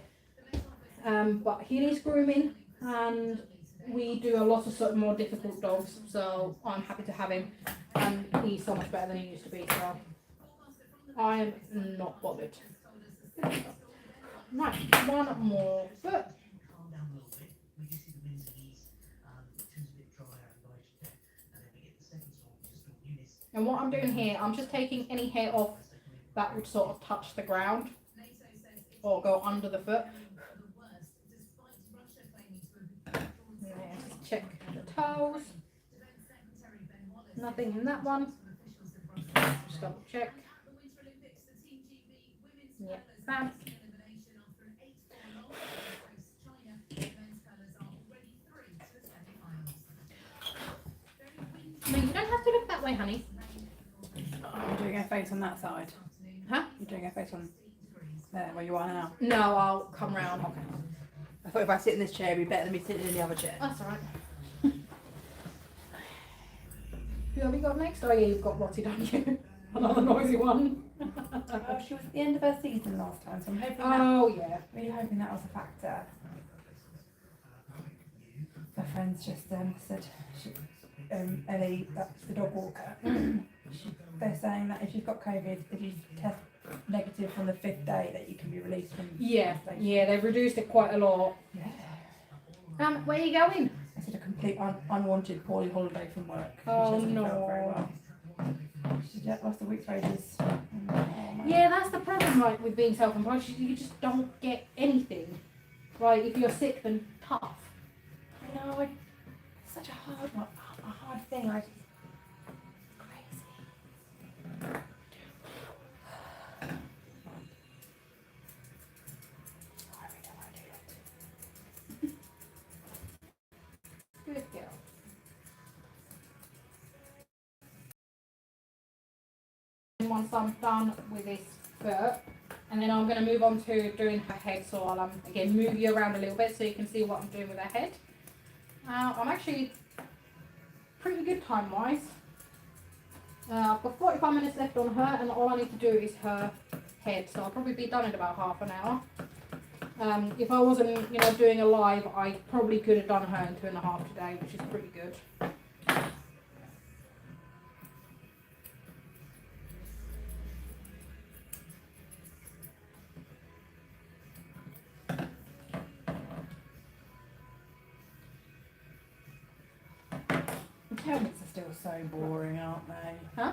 But he needs grooming, and we do a lot of sort of more difficult dogs, so I'm happy to have him, and he's so much better than he used to be, so I am not bothered. Right, one more foot. And what I'm doing here, I'm just taking any hair off that would sort of touch the ground or go under the foot. Just check the toes. Nothing in that one. Just double check. Yep, bam. No, you don't have to look that way, honey. I'm doing a face on that side. Huh? You're doing a face on there, where you are now. No, I'll come round. Okay. I thought if I sit in this chair, it'd be better than me sitting in the other chair. That's alright. Who have you got next? Oh yeah, you've got Lottie, don't you? Another noisy one. Oh, she was at the end of her season last time, so I'm hoping Oh yeah. really hoping that was a factor. My friends just said, Ellie, that's the dog walker. They're saying that if you've got COVID, if you test negative from the 5th day, that you can be released from. Yeah, yeah, they've reduced it quite a lot. Yeah. Where are you going? I said a complete unwanted poorly holiday from work. Oh, She hasn't no. felt very well. She just lost a week's wages. Oh, man. Yeah, that's the problem, like with being self-employed. You just don't get anything. Like if you're sick, then tough. I know. It's such a hard one, a hard thing. It's crazy. I really don't want to do that. Good girl. And once I'm done with this foot, and then I'm going to move on to doing her head. So I'll again move you around a little bit so you can see what I'm doing with her head. I'm actually pretty good time-wise. I've got 45 minutes left on her, and all I need to do is her head. So I'll probably be done in about half an hour. If I wasn't, you know, doing a live, I probably could have done her in 2.5 today, which is pretty good. Helmets are still so boring, aren't they? Huh?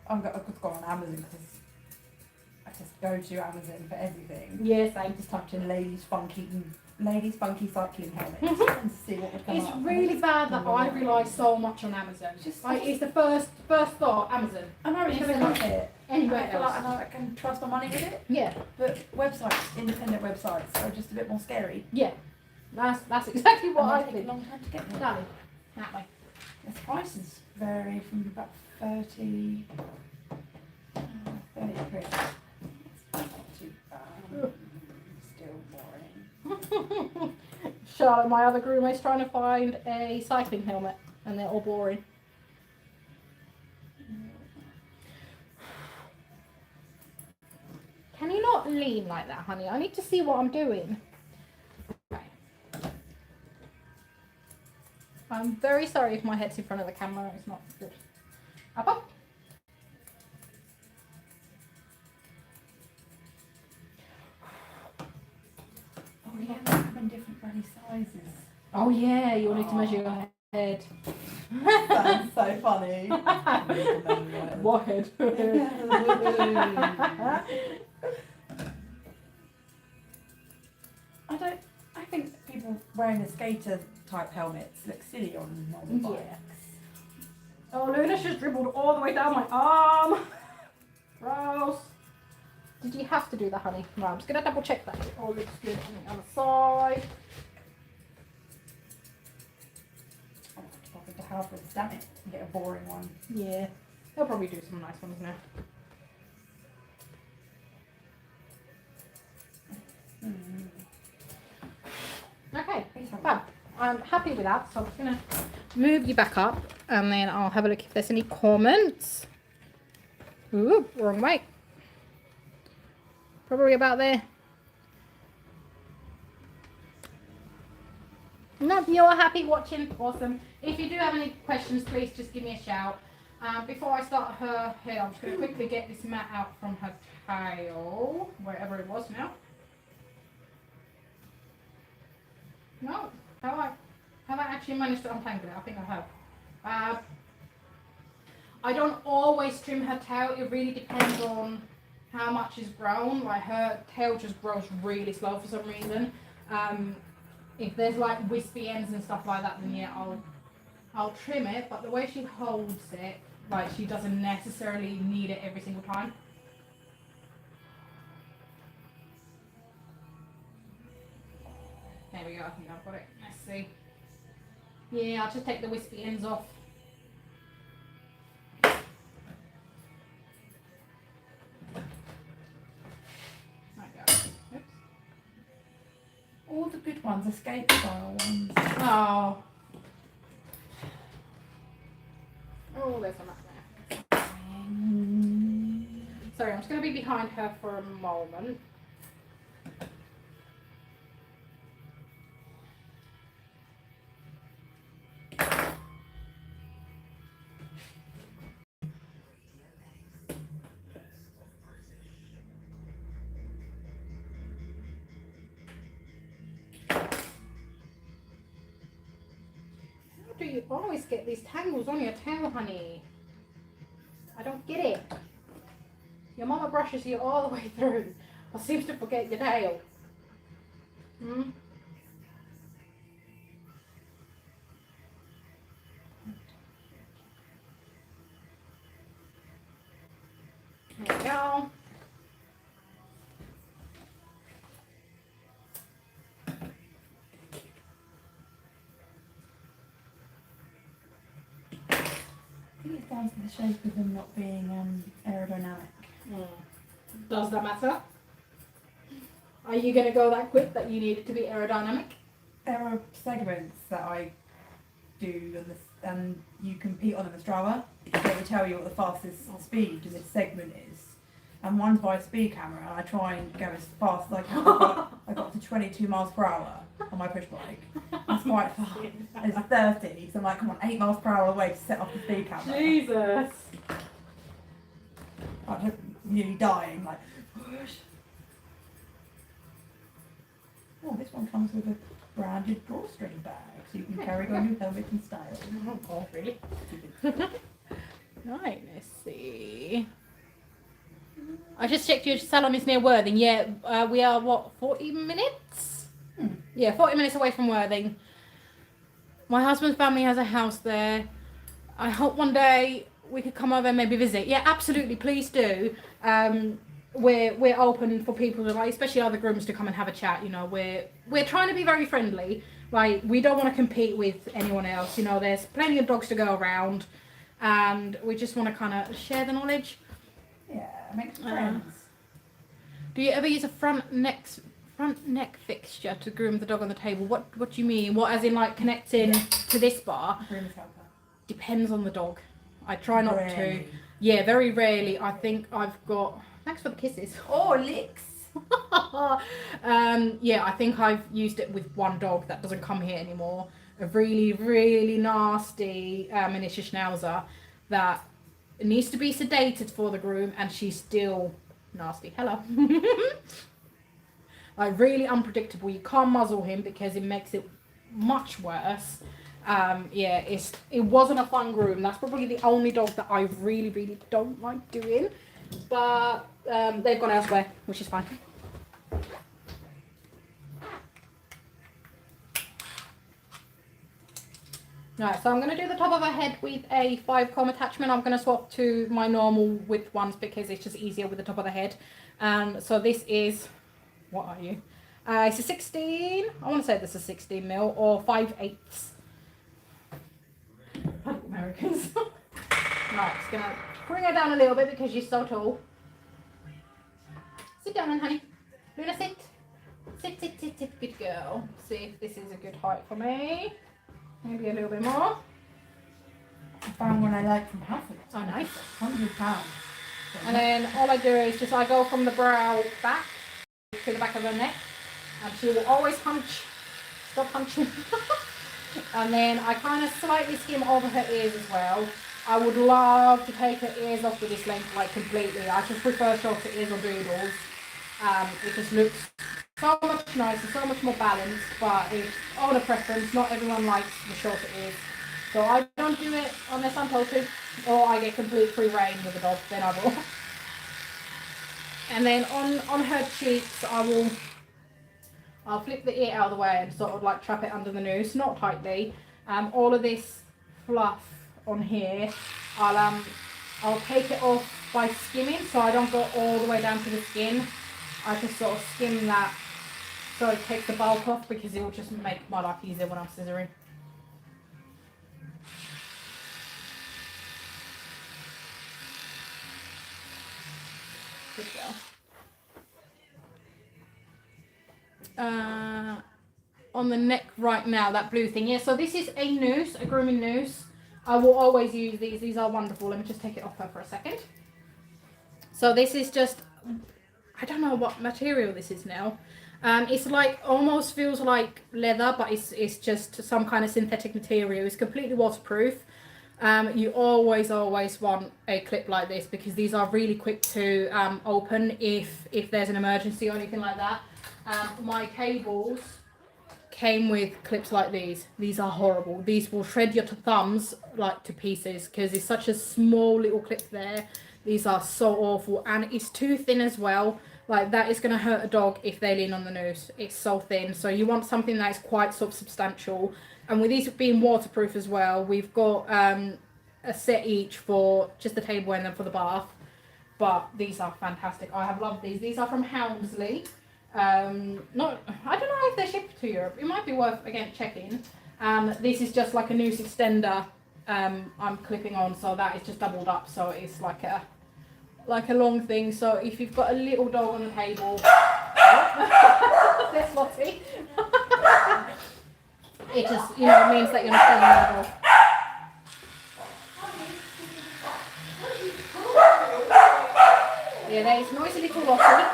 I've just gone on Amazon because I just go to Amazon for everything. Yeah, same. Just typed in ladies funky cycling helmets and see what would come It's up. really bad that I rely so much on Amazon. It's the first thought, Amazon. I know it's Instead going of to it. anywhere I feel like I else. know I can trust my money with it. Yeah, But websites, independent websites, are just a bit more scary. yeah. That's exactly what And I they take a think. long time to get there. Darling, that way. The prices vary from about 30 quid. That's not too bad. Still boring. Charlotte, my other groomer, is trying to find a cycling helmet, and they're all boring. Can you not lean like that, honey? I need to see what I'm doing. Okay. I'm very sorry if my head's in front of the camera. It's not good. Up, up. Oh yeah, they come in different bloody sizes. Oh yeah, you'll need to measure your head. That's so funny. What head? I think people wearing the skater type helmets look silly on normal bikes. Yeah. Oh, Luna's just dribbled all the way down my arm. Gross. Did you have to do that, honey? No, I'm just going to double check that it all looks good on the other side. hard for it to stamp it and get a boring one. Yeah, they'll probably do some nice ones now. Okay, fab. I'm happy with that, so I'm just going to move you back up and then I'll have a look if there's any comments. Ooh, wrong way. Probably about there. No, you're happy watching. Awesome. If you do have any questions, please just give me a shout. Before I start her hair, I'm just going to quickly get this mat out from her tail, wherever it was now. No, have I actually managed to untangle it? I think I have. I don't always trim her tail. It really depends on how much is grown. Like her tail just grows really slow for some reason. If there's like wispy ends and stuff like that, then yeah, I'll trim it. But the way she holds it, like she doesn't necessarily need it every single time. There we go, I think I've got it. Let's see. Yeah, I'll just take the wispy ends off. There we go. Oops. All the good ones, escape style ones. Oh. Oh, there's a mat there. Sorry, I'm just going to be behind her for a moment. Do you always get these tangles on your tail, honey? I don't get it. Your mama brushes you all the way through, but seems to forget your tail. Hmm? There we go. I think it's down to the shape of them not being aerodynamic. Does that matter? Are you going to go that quick that you need it to be aerodynamic? There are segments that I do and you compete on in the Strava. They will tell you what the fastest speed in this segment is. And one's by a speed camera and I try and go as fast as I can. I got to 22 miles per hour on my push bike. That's quite fast. And it's 30, so I'm like, come on, 8 miles per hour away to set off the speed camera. Jesus! I'm nearly dying, like, push. Oh, this one comes with a branded drawstring bag, so you can carry on your helmet in style. Oh, really? Right, let's see. I just checked your salon is near Worthing. Yeah, we are, what, 40 minutes? Yeah, 40 minutes away from Worthing. My husband's family has a house there. I hope one day we could come over and maybe visit. Yeah, absolutely, please do. We're open for people to, like, especially other grooms, to come and have a chat. You know, we're trying to be very friendly. Like, we don't want to compete with anyone else. You know, there's plenty of dogs to go around, and we just want to kind of share the knowledge. Yeah, make friends. Do you ever use a front neck fixture to groom the dog on the table? What do you mean? What, as in like connecting to this bar? Groomers helper. Depends on the dog. I try not to. Rarely. Yeah, very rarely. I think I've got. Thanks for the kisses. Oh, licks. Yeah, I think I've used it with one dog that doesn't come here anymore. A really, really nasty miniature schnauzer that needs to be sedated for the groom, and she's still nasty. Hello. Like, really unpredictable. You can't muzzle him because it makes it much worse. Yeah, it wasn't a fun groom. That's probably the only dog that I really, really don't like doing. But they've gone elsewhere, which is fine. Right, so I'm going to do the top of her head with a 5-comb attachment. I'm going to swap to my normal width ones because it's just easier with the top of the head. So this is, what are you? It's a 16, I want to say this is 16 mil or 5/8. I Americans. Right, just gonna bring her down a little bit because she's so tall. Sit down then, honey. Luna, sit. Sit, sit, sit, sit. Good girl. See if this is a good height for me. Maybe a little bit more. I found one I like from Hufford. Oh, nice. £100. And then all I do is just I go from the brow back to the back of her neck, and she will always hunch. Stop hunching. And then I kind of slightly skim over her ears as well. I would love to take her ears off with this length like completely. I just prefer shorter ears or doodles. It just looks so much nicer, so much more balanced, but it's all a preference. Not everyone likes the shorter ears. So I don't do it unless I'm told to, or I get complete free reign with the dog, then I will. And then on her cheeks, I'll flip the ear out of the way and sort of like trap it under the noose, not tightly. All of this fluff on here, I'll take it off by skimming, so I don't go all the way down to the skin. I just sort of skim that so it takes the bulk off, because it will just make my life easier when I'm scissoring. Good girl. On the neck right now, that blue thing. Yeah, so this is a noose, a grooming noose. I will always use these. These are wonderful. Let me just take it off her for a second. So this is just, I don't know what material this is now. It's like, almost feels like leather, but it's just some kind of synthetic material. It's completely waterproof. You always want a clip like this, because these are really quick to open if there's an emergency or anything like that. My cables came with clips like these. These are horrible. These will shred your thumbs like to pieces, because it's such a small little clip there. These are so awful, and it's too thin as well. Like, that is going to hurt a dog if they lean on the noose. It's so thin, so you want something that is quite sort of substantial. And with these being waterproof as well, we've got a set each for just the table and then for the bath. But these are fantastic. I have loved these. These are from Houndsley. I don't know if they're shipped to Europe. It might be worth, again, checking. This is just like a noose extender I'm clipping on, so that is just doubled up, so it's like a long thing. So if you've got a little dog on the table, there's Lottie. It just, means that you're not pulling the dog. Yeah, there is noisy little Lottie.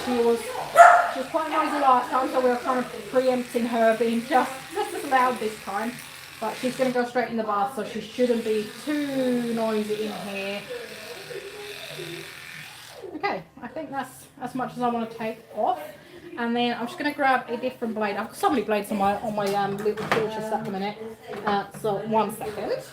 She was quite noisy last time, so we were kind of preempting her being just as loud this time. But she's going to go straight in the bath, so she shouldn't be too noisy in here. Okay, I think that's as much as I want to take off. And then I'm just going to grab a different blade. I've got so many blades on my little tool chest at the minute. So 1 second.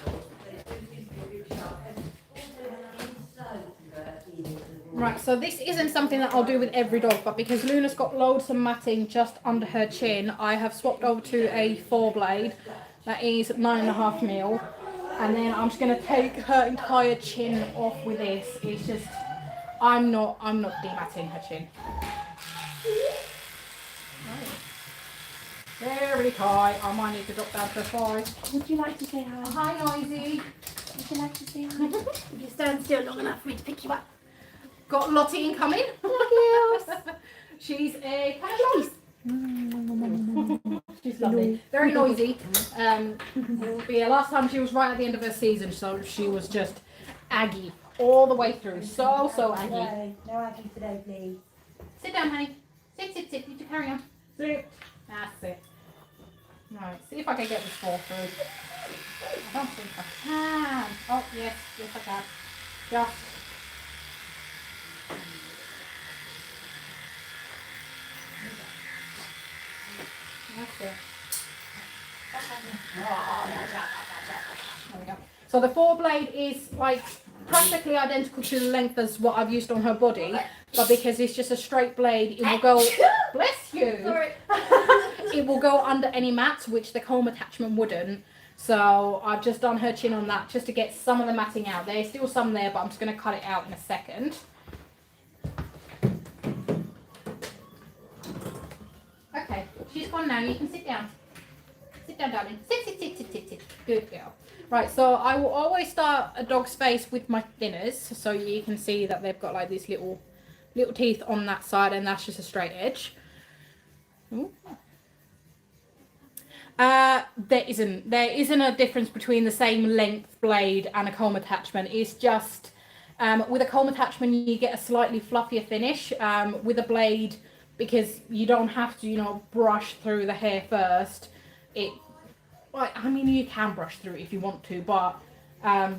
Right, so this isn't something that I'll do with every dog, but because Luna's got loads of matting just under her chin, I have swapped over to a 4 blade. That is 9.5mm, and then I'm just going to take her entire chin off with this. It's just, I'm not dematting her chin. Very tight. I might need to drop down to a 5. Would you like to say hi? Hi, Noisy. Would you like to say hi? Would you stand still long enough for me to pick you up? Got Lottie incoming. She's a cat. She's lovely. Very noisy. But yeah, last time she was right at the end of her season, so she was just Aggie all the way through. So Aggie. No Aggie today, please. Sit down, honey. Sit. You can carry on. Sit. That's it. Right, see if I can get this 4 through. I don't think I can. Oh, yes I can. Just. That's it. There we go. So the 4 blade is like practically identical to the length as what I've used on her body, but because it's just a straight blade, it will go. Bless you. Sorry. It will go under any mats, which the comb attachment wouldn't. So I've just done her chin on that just to get some of the matting out. There's still some there, but I'm just going to cut it out in a second. Okay, she's gone now. You can sit down. Sit Sit down, darling. Sit. Good girl. Right, so I will always start a dog's face with my thinners, so you can see that they've got like these little teeth on that side, and that's just a straight edge. Ooh. There isn't a difference between the same length blade and a comb attachment. It's just with a comb attachment you get a slightly fluffier finish. With a blade, because you don't have to, you know, brush through the hair first. I mean, you can brush through it if you want to, but yeah,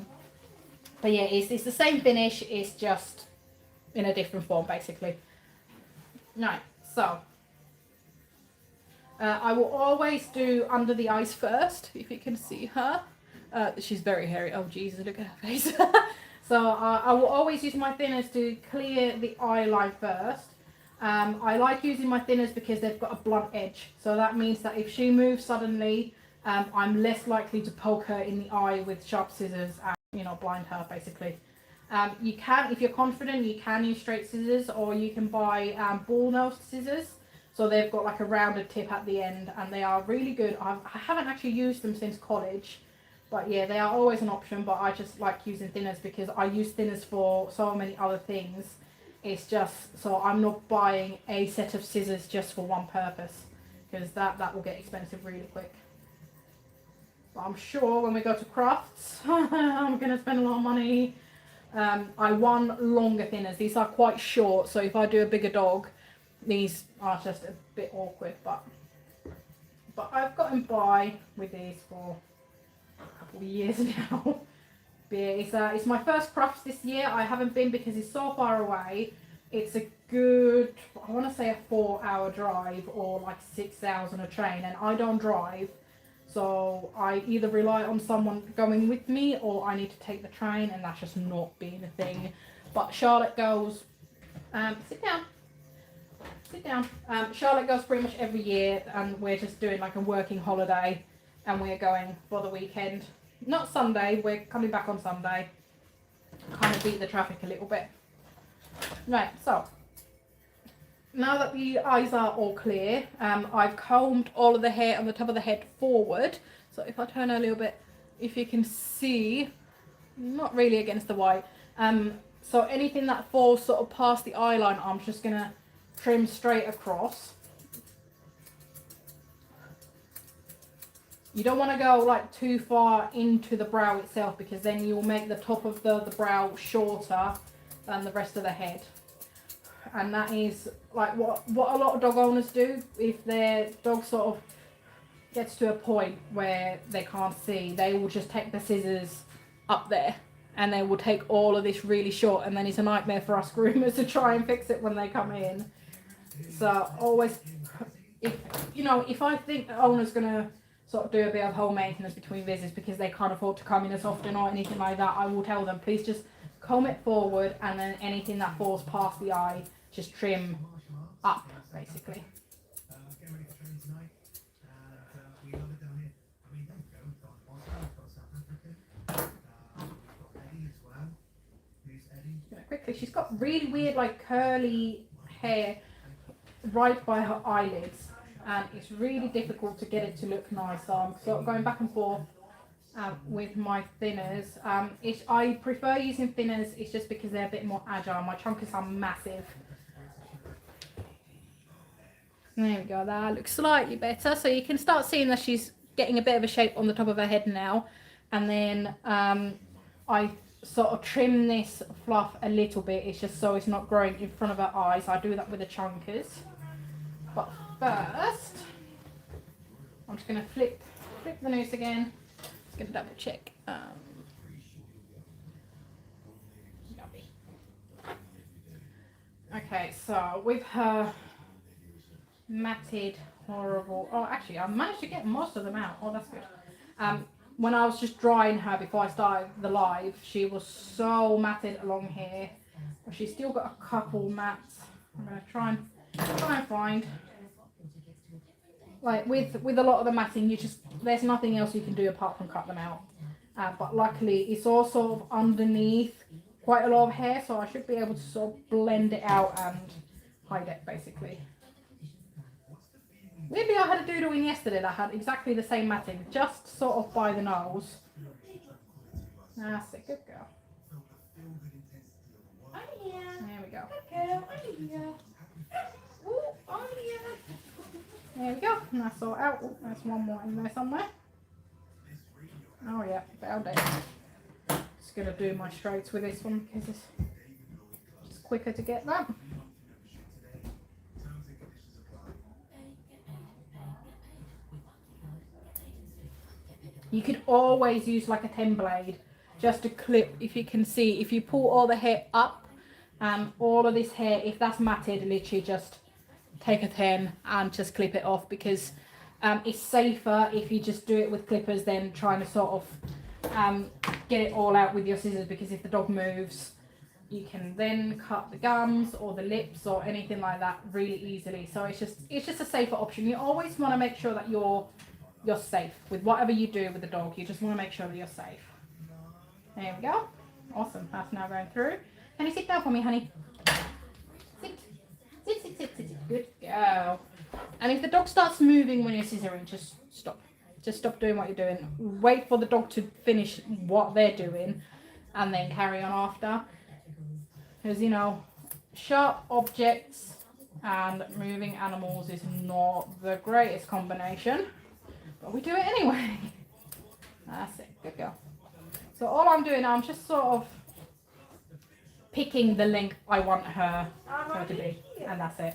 it's the same finish. It's just in a different form, basically. Right, so I will always do under the eyes first, if you can see her. She's very hairy. Oh Jesus, look at her face. So I will always use my thinners to clear the eye line first. I like using my thinners because they've got a blunt edge. So that means that if she moves suddenly, I'm less likely to poke her in the eye with sharp scissors and, you know, blind her, basically. You can, if you're confident, you can use straight scissors, or you can buy ball-nosed scissors. So they've got like a rounded tip at the end, and they are really good. I haven't actually used them since college, but yeah, they are always an option. But I just like using thinners because I use thinners for so many other things. It's just so I'm not buying a set of scissors just for one purpose, because that will get expensive really quick. But I'm sure when we go to crafts, I'm going to spend a lot of money. I want longer thinners. These are quite short, so if I do a bigger dog, these are just a bit awkward. But I've gotten by with these for a couple of years now. But yeah, it's my first crafts this year. I haven't been because it's so far away. It's a good, I want to say a 4-hour drive, or like 6 hours on a train, and I don't drive. So I either rely on someone going with me, or I need to take the train, and that's just not being a thing. But Charlotte goes, sit down. Charlotte goes pretty much every year, and we're just doing like a working holiday, and we're going for the weekend. Not Sunday, we're coming back on Sunday. Kind of beat the traffic a little bit. Right, so now that the eyes are all clear, I've combed all of the hair on the top of the head forward. So if I turn a little bit, if you can see, not really against the white. So anything that falls sort of past the eye line, I'm just going to trim straight across. You don't want to go like too far into the brow itself, because then you'll make the top of the brow shorter than the rest of the head. And that is like what a lot of dog owners do. If their dog sort of gets to a point where they can't see, they will just take the scissors up there and they will take all of this really short, and then it's a nightmare for us groomers to try and fix it when they come in. So always, if I think the owner's gonna sort of do a bit of home maintenance between visits because they can't afford to come in as often or anything like that, I will tell them, please just comb it forward, and then anything that falls past the eye, just trim up, basically. Quickly, she's got really weird, like curly hair right by her eyelids, and it's really difficult to get it to look nice. So I'm sort of going back and forth with my thinners. I prefer using thinners. It's just because they're a bit more agile. My chunkers are massive. There we go. That looks slightly better. So you can start seeing that she's getting a bit of a shape on the top of her head now. And then I sort of trim this fluff a little bit. It's just so it's not growing in front of her eyes. I do that with the chunkers. But first, I'm just going to flip the noose again. Just going to double check. Okay, so with her matted, horrible. Oh, actually, I managed to get most of them out. Oh, that's good. When I was just drying her before I started the live, she was so matted along here. But she's still got a couple mats. I'm going to try and find. Like with a lot of the matting, there's nothing else you can do apart from cut them out. But luckily, it's all sort of underneath quite a lot of hair, so I should be able to sort of blend it out and hide it, basically. Weirdly, I had a doodle in yesterday that had exactly the same matting, just sort of by the nose. That's a good girl. Oh yeah. There we go. Good girl. Oh yeah. Ooh, oh yeah. There we go. And that's all out. Oh, there's one more in there somewhere. Oh yeah, found it. Just gonna do my straights with this one because it's just quicker to get that. You could always use like a 10 blade just to clip, if you can see, if you pull all the hair up, all of this hair, if that's matted, literally just take a 10 and just clip it off, because it's safer if you just do it with clippers than trying to sort of get it all out with your scissors, because if the dog moves, you can then cut the gums or the lips or anything like that really easily. So it's just a safer option. You always want to make sure that you're safe with whatever you do with the dog. You just want to make sure that you're safe. There we go. Awesome. That's now going through. Can you sit down for me, honey? Sit. Sit, sit, sit, sit. Good girl. And if the dog starts moving when you're scissoring, just stop. Just stop doing what you're doing. Wait for the dog to finish what they're doing and then carry on after. Because, you know, sharp objects and moving animals is not the greatest combination. But we do it anyway. That's it. Good girl. So all I'm doing now, I'm just sort of picking the length I want her to be. And that's it.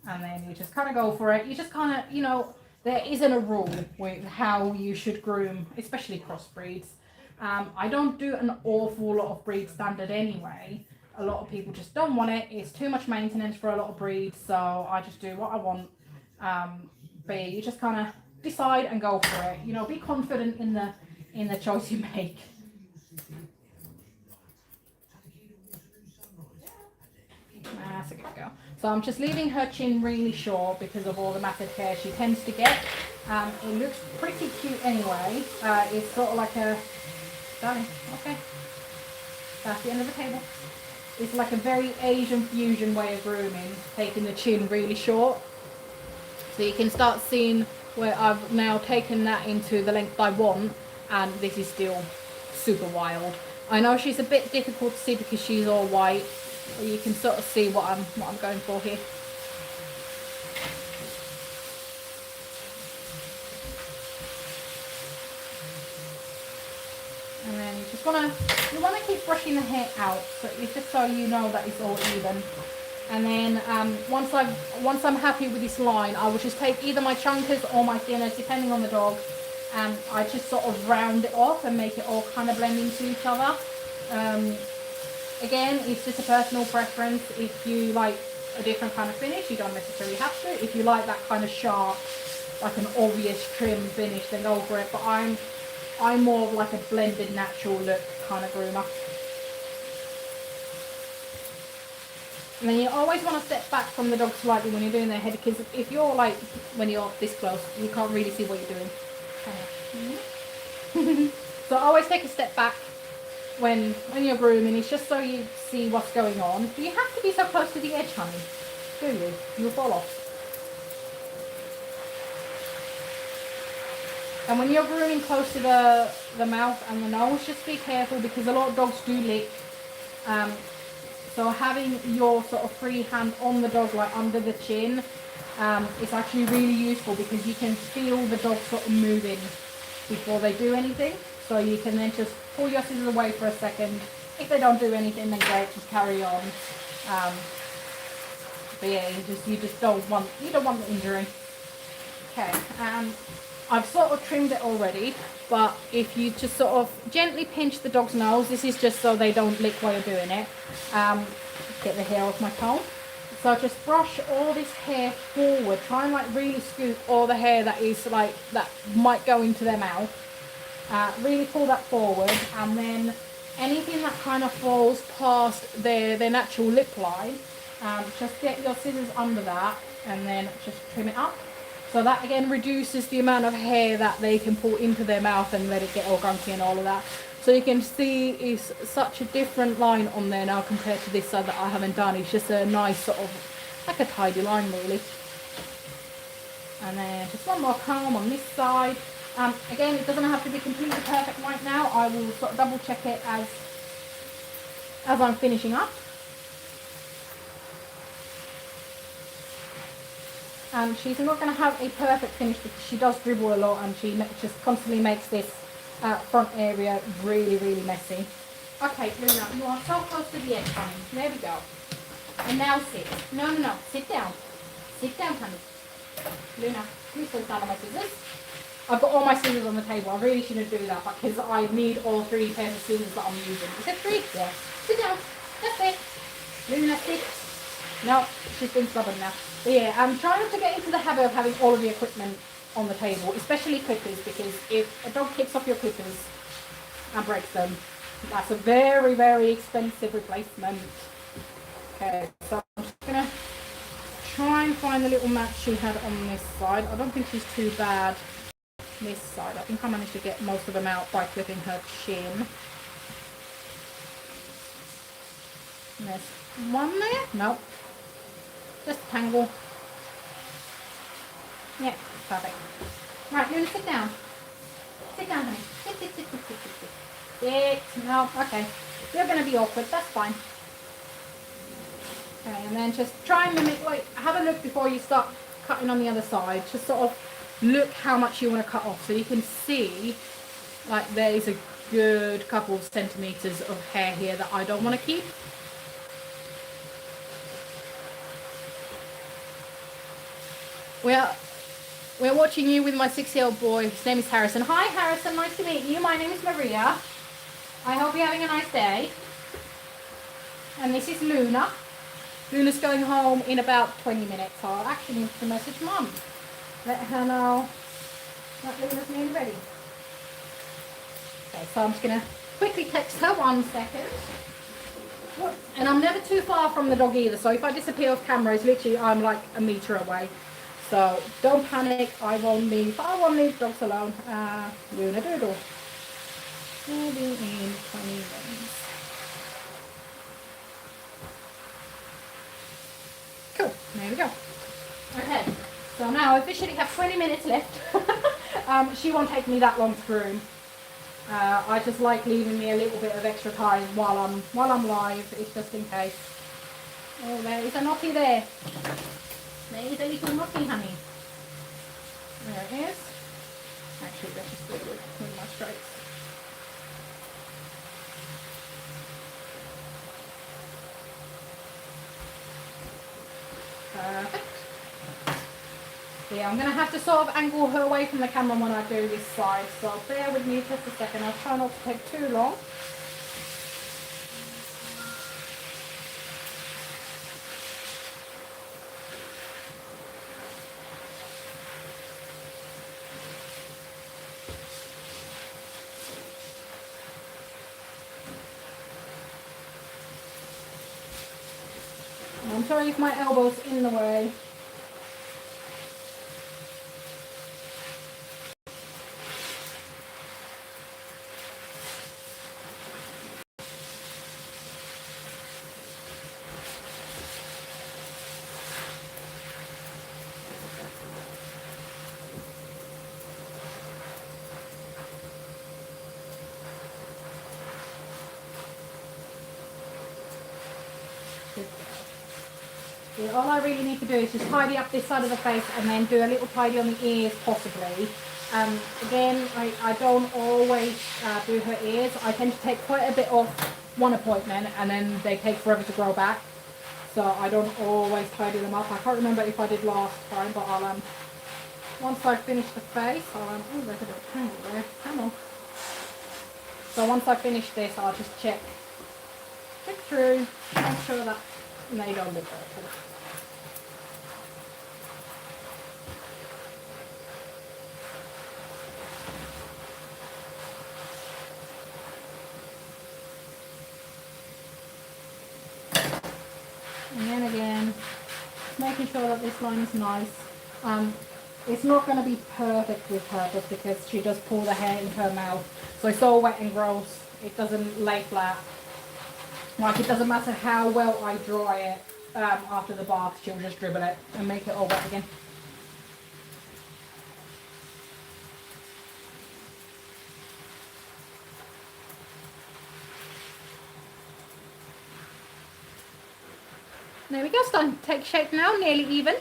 And then you just kind of go for it. You just kind of, you know, there isn't a rule with how you should groom, especially crossbreeds. I don't do an awful lot of breed standard anyway. A lot of people just don't want it. It's too much maintenance for a lot of breeds. So I just do what I want. But yeah, you just kind of decide and go for it. You know, be confident in the choice you make. That's a good girl. So I'm just leaving her chin really short because of all the matted hair she tends to get. It looks pretty cute anyway. It's sort of like a, darling, okay, that's the end of the table. It's like a very Asian fusion way of grooming, taking the chin really short. So you can start seeing where I've now taken that into the length I want, and this is still super wild. I know she's a bit difficult to see because she's all white, but you can sort of see what I'm going for here. And then you just want to keep brushing the hair out, so it's just so you know that it's all even. And then once I'm happy with this line, I will just take either my chunkers or my thinners, depending on the dog, and I just sort of round it off and make it all kind of blend into each other. Again, it's just a personal preference. If you like a different kind of finish, you don't necessarily have to. If you like that kind of sharp, like an obvious trim finish, then go for it. But I'm more of like a blended natural look kind of groomer. And then you always want to step back from the dog slightly when you're doing their head, because if you're like, when you're this close, you can't really see what you're doing. So always take a step back when you're grooming. It's just so you see what's going on. Do you have to be so close to the edge, honey? Do you? You'll fall off. And when you're grooming close to the mouth and the nose, just be careful, because a lot of dogs do lick. So having your sort of free hand on the dog, like under the chin, is actually really useful, because you can feel the dog sort of moving before they do anything. So you can then just pull your scissors away for a second. If they don't do anything, then great, just carry on. But yeah, you just don't want the injury. Okay, I've sort of trimmed it already, but if you just sort of gently pinch the dog's nose, this is just so they don't lick while you're doing it. Get the hair off my comb. So just brush all this hair forward. Try and like really scoop all the hair that is like, that might go into their mouth. Really pull that forward, and then anything that kind of falls past their natural lip line, just get your scissors under that and then just trim it up. So that again reduces the amount of hair that they can pull into their mouth and let it get all gunky and all of that. So you can see it's such a different line on there now compared to this side that I haven't done. It's just a nice sort of, like a tidy line really. And then just one more comb on this side. Again, it doesn't have to be completely perfect right now. I will sort of double check it as I'm finishing up. And she's not going to have a perfect finish because she does dribble a lot and she just constantly makes this front area really, really messy. Okay, Luna, you are so close to the edge, honey. There we go. And now sit. No. Sit down. Sit down, honey. Luna, please don't stand on my scissors. I've got all my scissors on the table. I really shouldn't do that because I need all 3 pairs of scissors that I'm using. Is it 3? Yeah. Sit down. That's it. Luna, sit. No, she's been stubborn now. But yeah, I'm trying not to get into the habit of having all of the equipment on the table, especially clippers, because if a dog kicks off your clippers and breaks them, that's a very, very expensive replacement. Okay, so I'm just going to try and find the little mat she had on this side. I don't think she's too bad this side. I think I managed to get most of them out by clipping her chin. And there's one there? No. Just a tangle. Yeah, perfect. Right, Luna, sit down. Sit down, honey. Sit. No, okay. You're going to be awkward. That's fine. Okay, and then just try and mimic, like, have a look before you start cutting on the other side. Just sort of look how much you want to cut off so you can see, like, there is a good couple of centimetres of hair here that I don't want to keep. We're watching you with my 6-year-old boy. His name is Harrison. Hi, Harrison. Nice to meet you. My name is Maria. I hope you're having a nice day. And this is Luna. Luna's going home in about 20 minutes. So I'll actually need to message Mum. Let her know that Luna's nearly ready. Okay, so I'm just going to quickly text her 1 second. And I'm never too far from the dog either. So if I disappear off camera, it's literally I'm like a metre away. So don't panic, I won't leave dogs alone. Luna Doodle. Maybe in 20 minutes. Cool, there we go. Okay, so now I officially have 20 minutes left. She won't take me that long to groom. I just like leaving me a little bit of extra time while I'm live, it's just in case. Oh, there is a knotty there. There is a little knotty, honey. There it is. Actually, let's just do it with my straights. Perfect. Yeah, I'm going to have to sort of angle her away from the camera when I do this side, so bear with me just a second. I'll try not to take too long. I'm sorry if my elbow's in the way. Yeah, all I really need to do is just tidy up this side of the face and then do a little tidy on the ears possibly. Again, I don't always do her ears. I tend to take quite a bit off one appointment and then they take forever to grow back. So I don't always tidy them up. I can't remember if I did last time, but I'll once I finish the face, oh, there's a bit of tangle there. Come on. So once I finish this, I'll just check through, make sure that they don't look awful. And then again, making sure that this line is nice. It's not going to be perfect with her just because she does pull the hair in her mouth. So it's all wet and gross. It doesn't lay flat. Like, it doesn't matter how well I dry it after the bath, she'll just dribble it and make it all wet again. There we go, starting to take shape now, nearly even.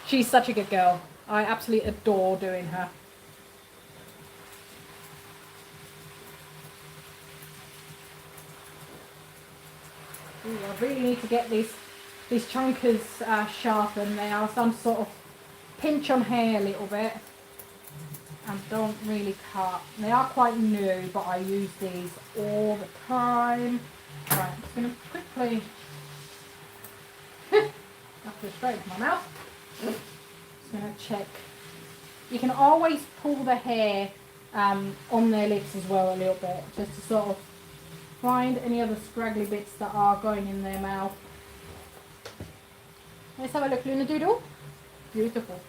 She's such a good girl. I absolutely adore doing her. Ooh, I really need to get these chunkers sharpened. They are some sort of pinch on hair a little bit and don't really cut. They are quite new, but I use these all the time. Right, I'm just going to quickly have to straight into my mouth. Just going to check. You can always pull the hair on their lips as well a little bit, just to sort of find any other scraggly bits that are going in their mouth. Let's have a look, Luna Doodle. Beautiful.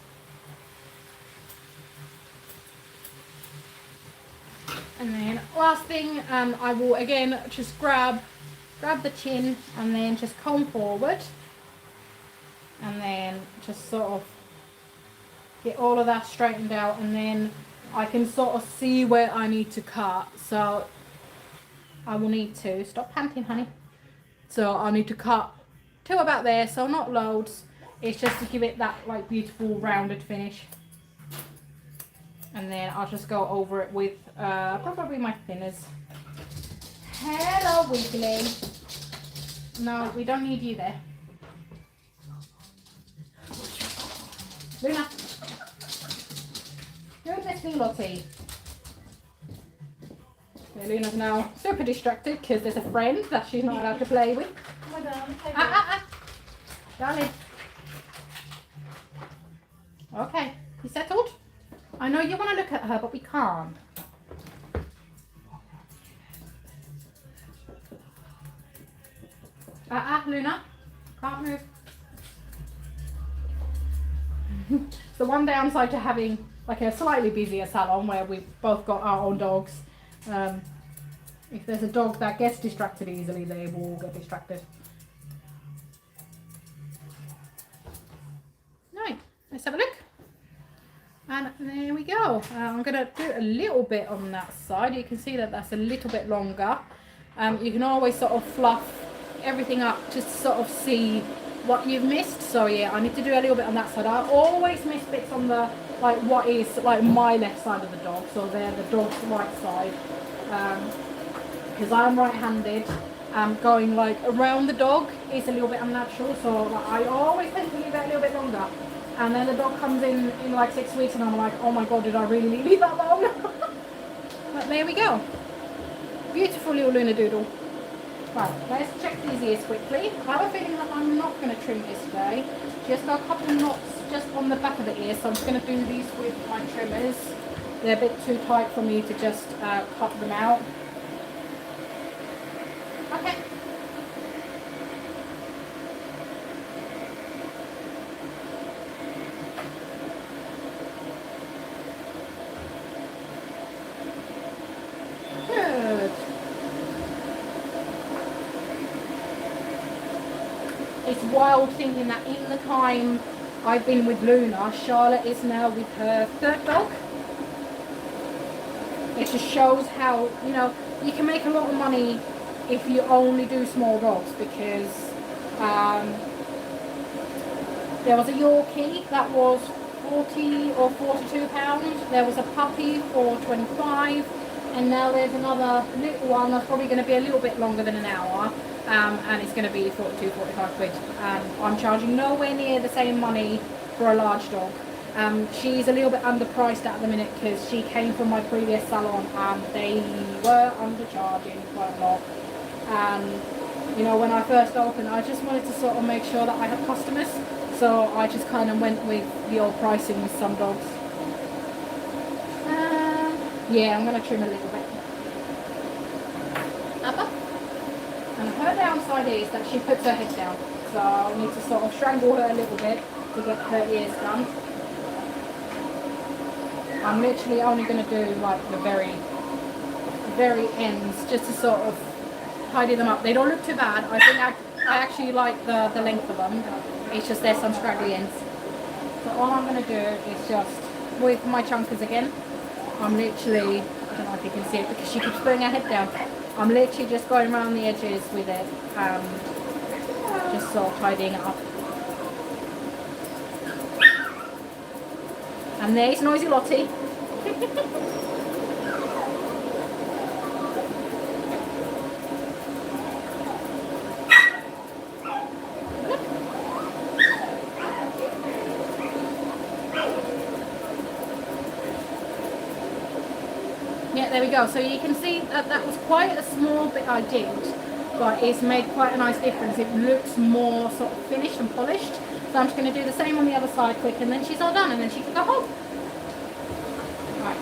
And then last thing, I will again just grab the chin and then just comb forward, and then just sort of get all of that straightened out, and then I can sort of see where I need to cut. So I will need to stop panting, honey. So I'll need to cut to about there, so not loads. It's just to give it that like beautiful rounded finish. And then I'll just go over it with probably my thinners. Hello, Wiggly. No, we don't need you there. Luna. Goodness me, Lottie. Yeah, Luna's now super distracted because there's a friend that she's not allowed to play with. Darling. Okay, you settled? I know you want to look at her, but we can't. Luna, can't move. It's the one downside to having like a slightly busier salon where we've both got our own dogs. If there's a dog that gets distracted easily, they will get distracted. Right, let's have a look. And there we go. I'm going to do a little bit on that side. You can see that that's a little bit longer. You can always sort of fluff everything up just to sort of see what you've missed. So yeah, I need to do a little bit on that side. I always miss bits on the like what is like my left side of the dog, so they're the dog's right side, because I'm right-handed. Going like around the dog is a little bit unnatural, so like, I always tend to leave it a little bit longer, and then the dog comes in like 6 weeks and I'm like, oh my god, did I really leave that long? But there we go, beautiful little Luna Doodle. Right, let's check these ears quickly. I have a feeling that I'm not going to trim this today. Just got a couple of knots just on the back of the ear, so I'm just going to do these with my trimmers. They're a bit too tight for me to just cut them out. Okay. Good. It's wild thinking that in the time I've been with Luna, Charlotte is now with her third dog. It just shows how, you know, you can make a lot of money if you only do small dogs, because there was a Yorkie that was 40 or 42 pounds. There was a puppy for 25, and now there's another little one that's probably going to be a little bit longer than an hour. And it's going to be 42, 45 quid. I'm charging nowhere near the same money for a large dog. She's a little bit underpriced at the minute because she came from my previous salon and they were undercharging quite a lot. You know, when I first opened, I just wanted to sort of make sure that I had customers. So I just kind of went with the old pricing with some dogs. Yeah, I'm going to trim a little bit. And her downside is that she puts her head down, so I'll need to sort of strangle her a little bit to get her ears done. I'm literally only going to do like the very ends, just to sort of tidy them up. They don't look too bad. I think I actually like the length of them. It's just there's some scraggly ends. So all I'm going to do is just, with my chunkers again, I'm literally, I don't know if you can see it because she keeps putting her head down. I'm literally just going around the edges with it. Just sort of tidying it up. And there's noisy Lottie. Yeah, there we go. So you can see that that was quite a small bit I did, but it's made quite a nice difference. It looks more sort of finished and polished. So I'm just going to do the same on the other side quick, and then she's all done, and then she can go home. Right.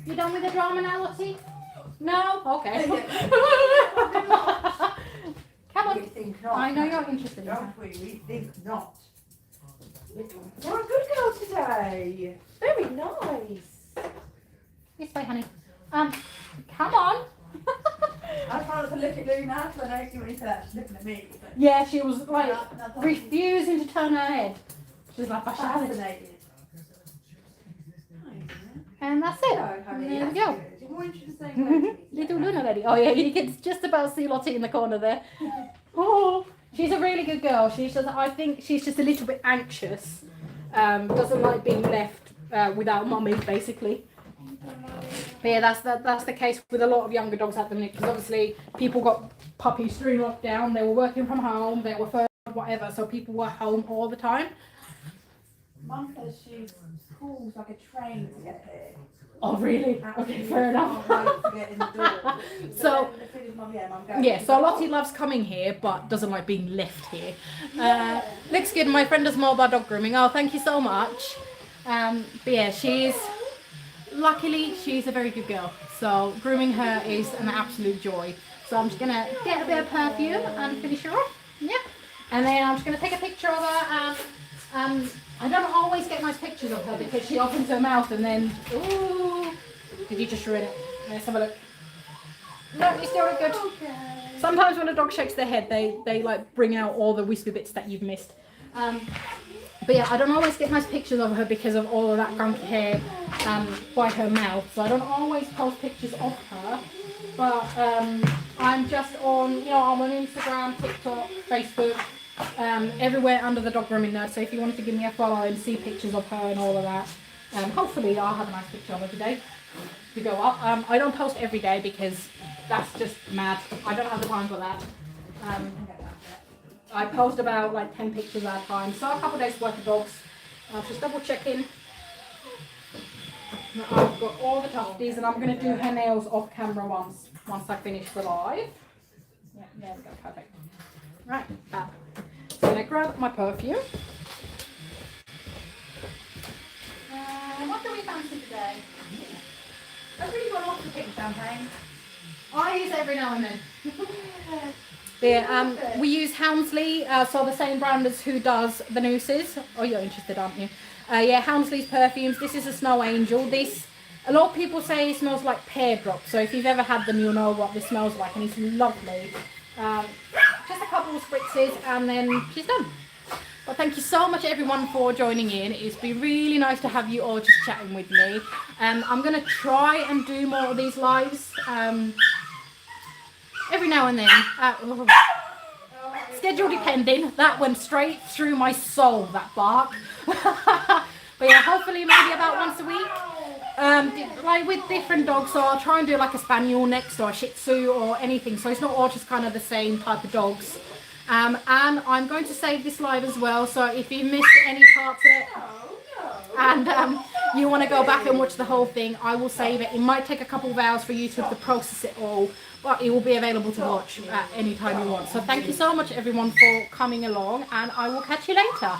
You done with the drama now, Lottie? No? Okay. Come on. We think not. I know you're interested in that. Don't we? We think not. You're a good girl today. Very nice. This way, honey. Come on. I tried to look at Luna, so I know she when he said that she's looking at me. But Yeah, she was like that's refusing to turn her head. She was like, I shall. fascinated. And that's it. And there we go. You're more interested in Little Luna lady. Oh yeah, you can just about see Lottie in the corner there. Oh, she's a really good girl. She's just, I think she's just a little bit anxious. Doesn't like being left without mummy, basically. But yeah, that's the case with a lot of younger dogs at the minute, because obviously people got puppies during lockdown. They were working from home. They were furloughed, whatever. So people were home all the time. Mum says she calls like a train to get here. Oh really? Okay, fair enough. Can't wait to get in the door. So, as soon as Mum, Mum goes, yeah, so Lottie loves coming here, but doesn't like being left here. Looks good. My friend does mobile dog grooming. Oh, thank you so much. But yeah, luckily, she's a very good girl. So grooming her is an absolute joy. So I'm just going to get a bit of perfume and finish her off. Yeah. And then I'm just going to take a picture of her. And I don't always get nice pictures of her because she opens her mouth and then, ooh, did you just ruin it? Let's have a look. No, it's still good. Okay. Sometimes when a dog shakes their head, they like bring out all the wispy bits that you've missed. But yeah, I don't always get nice pictures of her because of all of that gunky hair by her mouth. So I don't always post pictures of her. But I'm just on, I'm on Instagram, TikTok, Facebook, everywhere under the Dog Grooming Nerd. So if you wanted to give me a follow and see pictures of her and all of that, hopefully I'll have a nice picture of her today to go up. I don't post every day because that's just mad. I don't have the time for that. I post about like 10 pictures at a time, so a couple of days worth of dogs. Just double checking. I've got all the tufties, and I'm going to do her nails off camera once I finish the live. Yeah, there we go, perfect. Right, so I'm going to grab my perfume. What do we fancy today? I really want lots of pink champagne. I use it every now and then. Yeah, we use Houndsley, so the same brand as who does the nooses. Oh, you're interested, aren't you? Yeah, Houndsley's perfumes. This is a Snow Angel. A lot of people say it smells like pear drops. So if you've ever had them, you'll know what this smells like, and it's lovely. Just a couple of spritzes, and then she's done. But thank you so much, everyone, for joining in. It's been really nice to have you all just chatting with me. I'm going to try and do more of these lives. Every now and then. Schedule depending. That went straight through my soul, that bark. But yeah, hopefully maybe about once a week. Like with different dogs, so I'll try and do like a Spaniel next, or a Shih Tzu, or anything. So it's not all just kind of the same type of dogs. And I'm going to save this live as well, so if you missed any parts of it, and you want to go back and watch the whole thing, I will save it. It might take a couple of hours for YouTube to process it all, but it will be available to watch at any time you want. So thank you so much, everyone, for coming along, and I will catch you later.